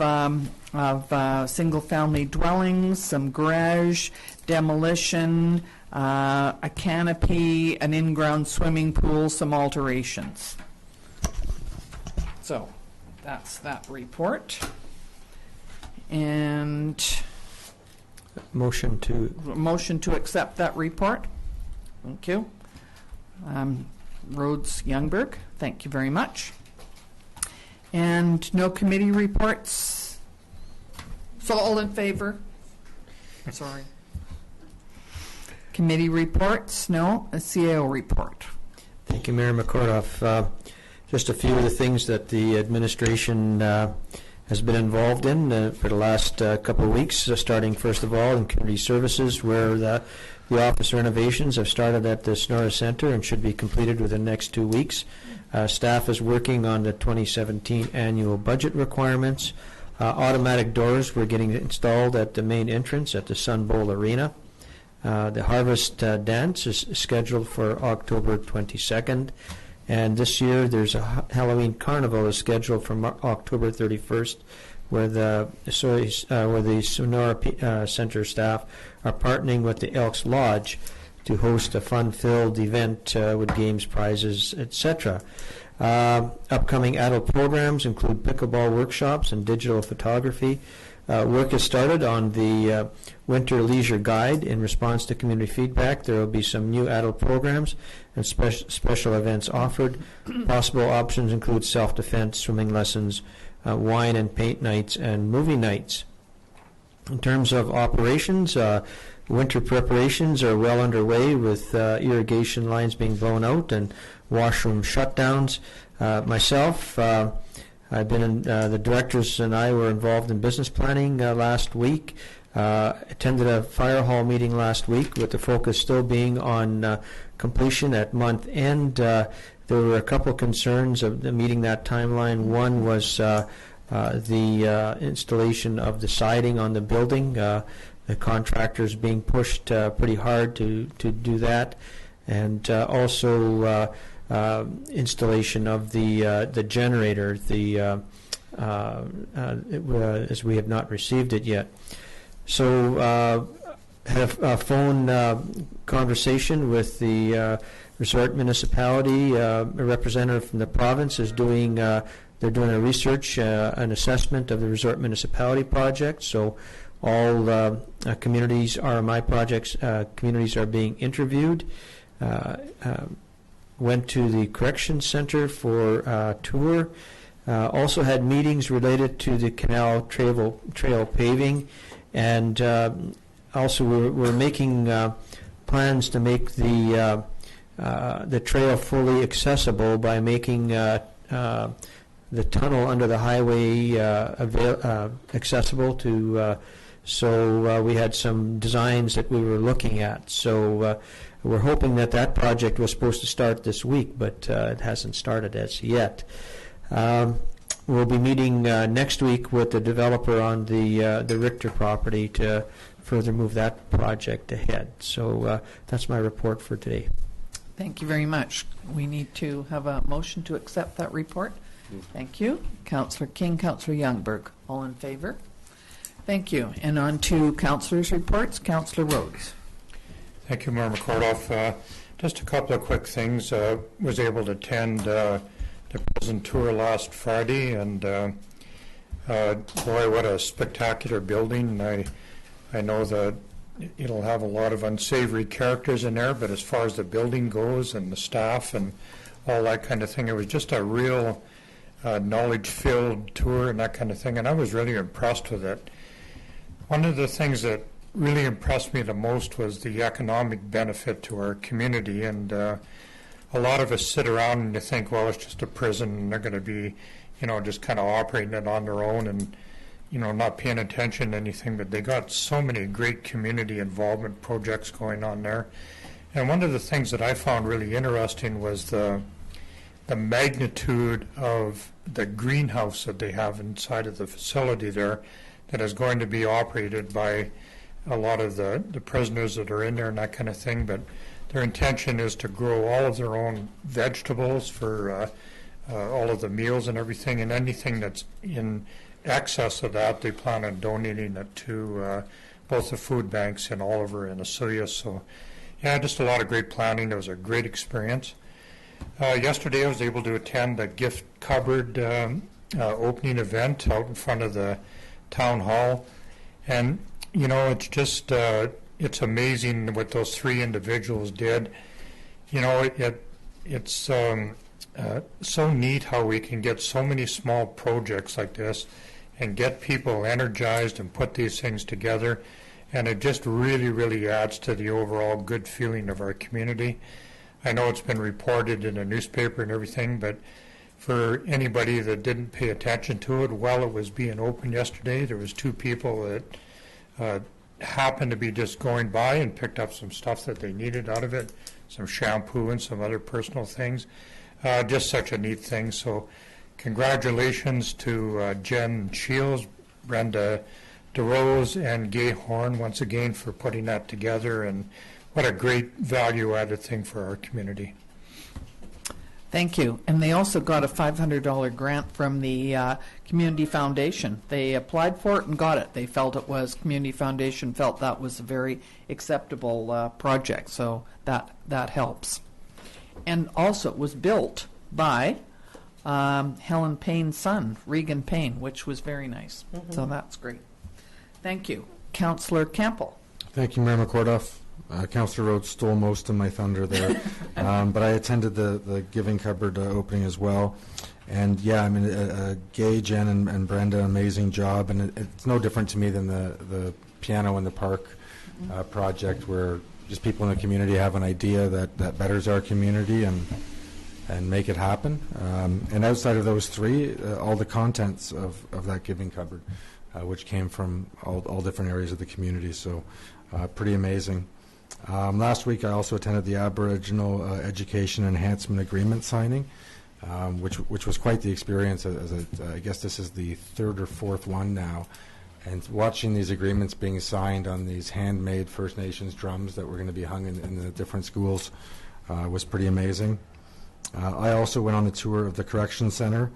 single-family dwellings, some garage demolition, a canopy, an in-ground swimming pool, some alterations. So that's that report. And Motion to accept that report. Thank you. Rhodes Youngberg, thank you very much. And no committee reports. So all in favor? Sorry. Committee reports? No. A CAO report. Thank you, Mayor McKortoff. Just a few of the things that the administration has been involved in for the last couple of weeks, starting first of all in community services, where the office renovations have started at the Sonora Center and should be completed within the next 2 weeks. Staff is working on the 2017 annual budget requirements. Automatic doors were getting installed at the main entrance at the Sun Bowl Arena. The Harvest Dance is scheduled for October 22nd. And this year there's a Halloween Carnival is scheduled for October 31st, where the Sonora Center staff are partnering with the Elks Lodge to host a fun-filled event with games, prizes, etc. Upcoming adult programs include pickleball workshops and digital photography. Work has started on the Winter Leisure Guide in response to community feedback. There will be some new adult programs and special events offered. Possible options include self-defense, swimming lessons, wine and paint nights, and movie nights. In terms of operations, winter preparations are well underway with irrigation lines being blown out and washroom shutdowns. Myself, I've been in, the directors and I were involved in business planning last week. Attended a fire hall meeting last week with the focus still being on completion at month end. There were a couple concerns of meeting that timeline. One was the installation of the siding on the building. The contractors being pushed pretty hard to do that, and also installation of the generator. As we have not received it yet. So had a phone conversation with the resort municipality. A representative from the province is doing. They're doing a research, an assessment of the resort municipality project. So all communities, RMI projects, communities are being interviewed. Went to the corrections center for a tour. Also had meetings related to the canal trail paving, and also we're making plans to make the trail fully accessible by making the tunnel under the highway accessible to. So we had some designs that we were looking at. So we're hoping that project was supposed to start this week, but it hasn't started as yet. We'll be meeting next week with the developer on the Richter property to further move that project ahead. So that's my report for today. Thank you very much. We need to have a motion to accept that report. Thank you. Councillor King, Councillor Youngberg. All in favor? Thank you. And on to councillors' reports. Councillor Rhodes. Thank you, Mayor McKortoff. Just a couple of quick things. Was able to attend the prison tour last Friday, and boy, what a spectacular building. I know that it'll have a lot of unsavory characters in there, but as far as the building goes and the staff and all that kind of thing, it was just a real knowledge-filled tour and that kind of thing, and I was really impressed with it. One of the things that really impressed me the most was the economic benefit to our community, and a lot of us sit around and you think, well, it's just a prison and they're going to be, just kind of operating it on their own, and not paying attention to anything, but they got so many great community involvement projects going on there. And one of the things that I found really interesting was the magnitude of the greenhouse that they have inside of the facility there that is going to be operated by a lot of the prisoners that are in there and that kind of thing. But their intention is to grow all of their own vegetables for all of the meals and everything, and anything that's in excess of that, they plan on donating it to both the food banks in Oliver and Osoyoos. So, yeah, just a lot of great planning. It was a great experience. Yesterday I was able to attend the gift cupboard opening event out in front of the town hall. And, it's just, it's amazing what those three individuals did. It's so neat how we can get so many small projects like this and get people energized and put these things together. And it just really, really adds to the overall good feeling of our community. I know it's been reported in the newspaper and everything, but for anybody that didn't pay attention to it, while it was being opened yesterday, there was two people that happened to be just going by and picked up some stuff that they needed out of it, some shampoo and some other personal things. Just such a neat thing. So congratulations to Jen Shields, Brenda DeRose, and Gay Horn once again for putting that together, and what a great value-added thing for our community. Thank you. And they also got a $500 grant from the Community Foundation. They applied for it and got it. They felt it was, Community Foundation felt that was a very acceptable project, so that helps. And also it was built by Helen Payne's son, Regan Payne, which was very nice. So that's great. Thank you. Councillor Campbell. Thank you, Mayor McKortoff. Councillor Rhodes stole most of my thunder there, but I attended the Giving Cupboard opening as well. And yeah, I mean, Gay, Jen, and Brenda, amazing job. And it's no different to me than the Piano in the Park project, where just people in the community have an idea that betters our community and make it happen. And outside of those three, all the contents of that Giving Cupboard, which came from all different areas of the community. So pretty amazing. Last week I also attended the Aboriginal Education Enhancement Agreement signing, which was quite the experience. I guess this is the third or fourth one now. And watching these agreements being signed on these handmade First Nations drums that were going to be hung in the different schools was pretty amazing. I also went on a tour of the Correction Center,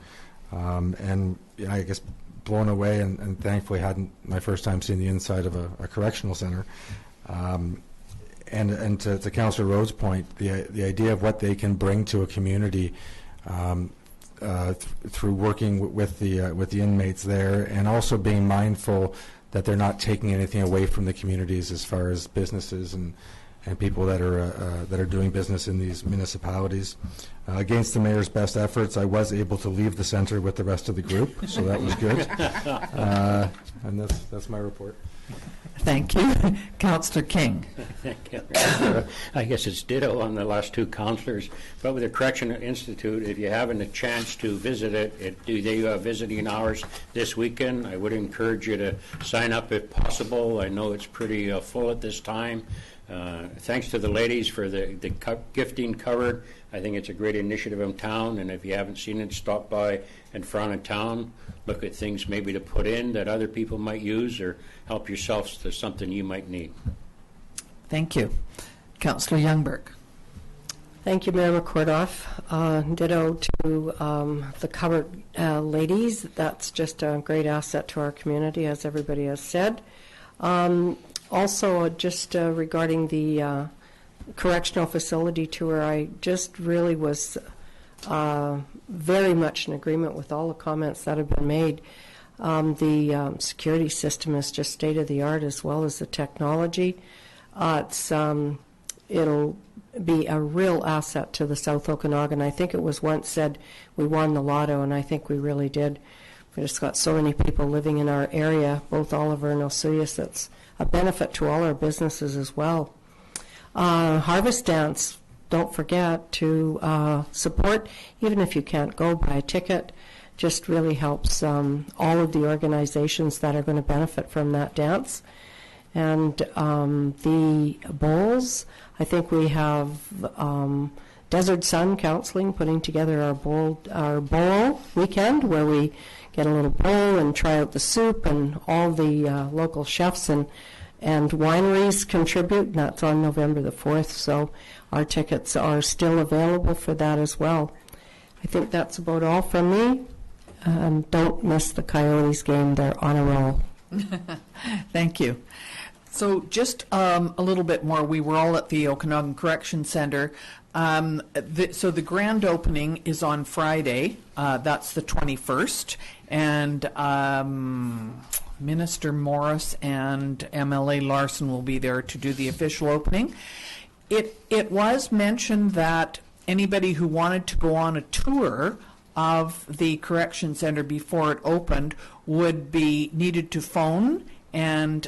and I guess blown away and thankfully hadn't my first time seeing the inside of a correctional center. And to Councillor Rhodes' point, the idea of what they can bring to a community through working with the inmates there, and also being mindful that they're not taking anything away from the communities as far as businesses and people that are doing business in these municipalities. Against the mayor's best efforts, I was able to leave the center with the rest of the group, so that was good. And that's my report. Thank you. Councillor King. Thank you. I guess it's ditto on the last two councillors. But with the Correctional Institute, if you haven't a chance to visit it, do they have visiting hours this weekend? I would encourage you to sign up if possible. I know it's pretty full at this time. Thanks to the ladies for the gifting cupboard. I think it's a great initiative in town, and if you haven't seen it, stop by in front of town, look at things maybe to put in that other people might use, or help yourselves to something you might need. Thank you. Councillor Youngberg. Thank you, Mayor McKortoff. Ditto to the cupboard ladies. That's just a great asset to our community, as everybody has said. Also, just regarding the correctional facility tour, I just really was very much in agreement with all the comments that have been made. The security system is just state-of-the-art, as well as the technology. It'll be a real asset to the South Okanagan. I think it was once said we won the lotto, and I think we really did. We just got so many people living in our area, both Oliver and Osoyoos. That's a benefit to all our businesses as well. Harvest Dance, don't forget to support, even if you can't go, buy a ticket just really helps all of the organizations that are going to benefit from that dance. And the bowls, I think we have Desert Sun Counseling putting together our bowl weekend, where we get a little bowl and try out the soup, and all the local chefs and wineries contribute. That's on November the 4th, so our tickets are still available for that as well. I think that's about all from me. Don't miss the Coyotes game. They're on a roll. Thank you. So just a little bit more. We were all at the Okanagan Correction Center. So the grand opening is on Friday. That's the 21st. And Minister Morris and MLA Larson will be there to do the official opening. It was mentioned that anybody who wanted to go on a tour of the correction center before it opened would be needed to phone and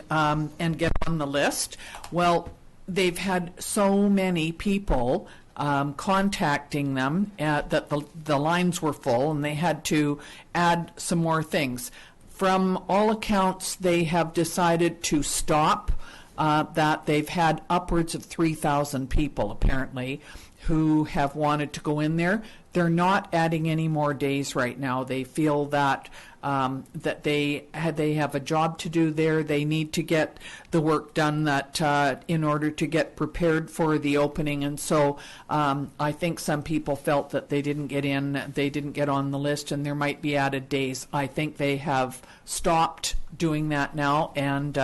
get on the list. Well, they've had so many people contacting them that the lines were full, and they had to add some more things. From all accounts, they have decided to stop. That they've had upwards of 3,000 people apparently who have wanted to go in there. They're not adding any more days right now. They feel that that they have a job to do there. They need to get the work done that in order to get prepared for the opening. And so I think some people felt that they didn't get in, they didn't get on the list, and there might be added days. I think they have stopped doing that now, and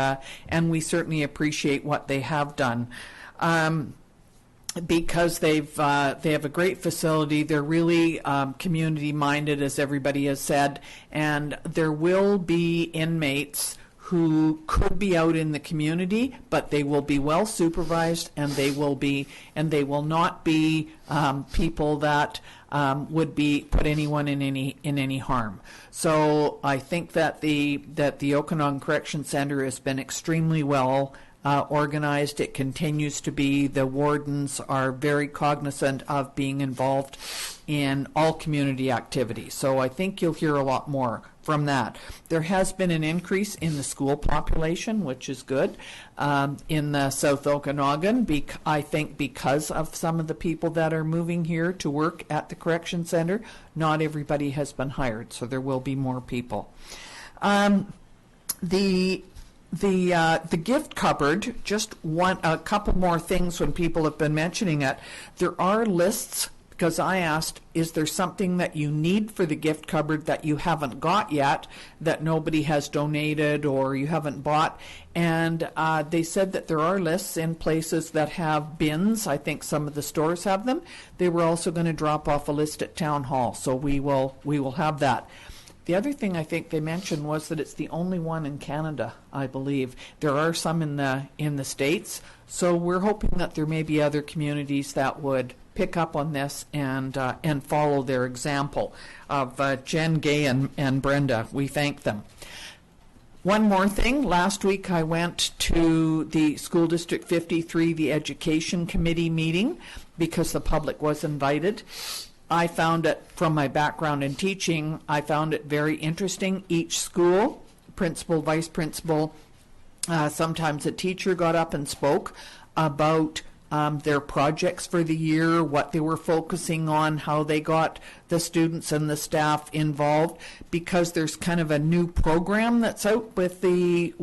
we certainly appreciate what they have done. Because they have a great facility. They're really community minded, as everybody has said, and there will be inmates who could be out in the community, but they will be well supervised, and they will not be people that would be put anyone in any harm. So I think that the Okanagan Correction Center has been extremely well organized. It continues to be. The wardens are very cognizant of being involved in all community activities. So I think you'll hear a lot more from that. There has been an increase in the school population, which is good, in the South Okanagan, I think because of some of the people that are moving here to work at the Correction Center. Not everybody has been hired, so there will be more people. The gift cupboard, just a couple more things when people have been mentioning it. There are lists, because I asked, is there something that you need for the gift cupboard that you haven't got yet, that nobody has donated or you haven't bought? And they said that there are lists in places that have bins. I think some of the stores have them. They were also going to drop off a list at Town Hall, so we will have that. The other thing I think they mentioned was that it's the only one in Canada, I believe. There are some in the States, so we're hoping that there may be other communities that would pick up on this and follow their example of Jen, Gay, and Brenda. We thank them. One more thing. Last week I went to the School District 53, the Education Committee meeting, because the public was invited. I found it, from my background in teaching, I found it very interesting. Each school, principal, vice principal, sometimes a teacher got up and spoke about their projects for the year, what they were focusing on, how they got the students and the staff involved, because there's kind of a new program that's out with the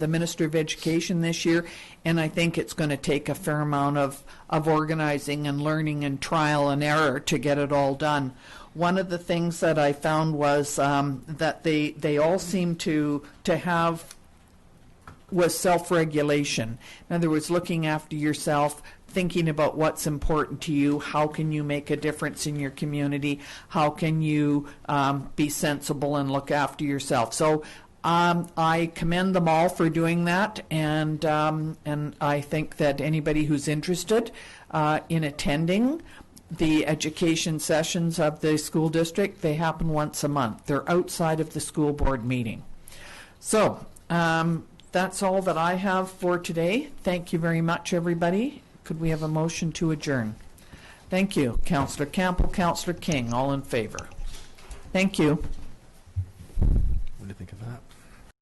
Minister of Education this year, and I think it's going to take a fair amount of organizing and learning and trial and error to get it all done. One of the things that I found was that they all seem to have was self-regulation. In other words, looking after yourself, thinking about what's important to you, how can you make a difference in your community, how can you be sensible and look after yourself. So I commend them all for doing that, and I think that anybody who's interested in attending the education sessions of the school district, they happen once a month. They're outside of the school board meeting. So that's all that I have for today. Thank you very much, everybody. Could we have a motion to adjourn? Thank you. Councillor Campbell, Councillor King, all in favor. Thank you. What do you think of that?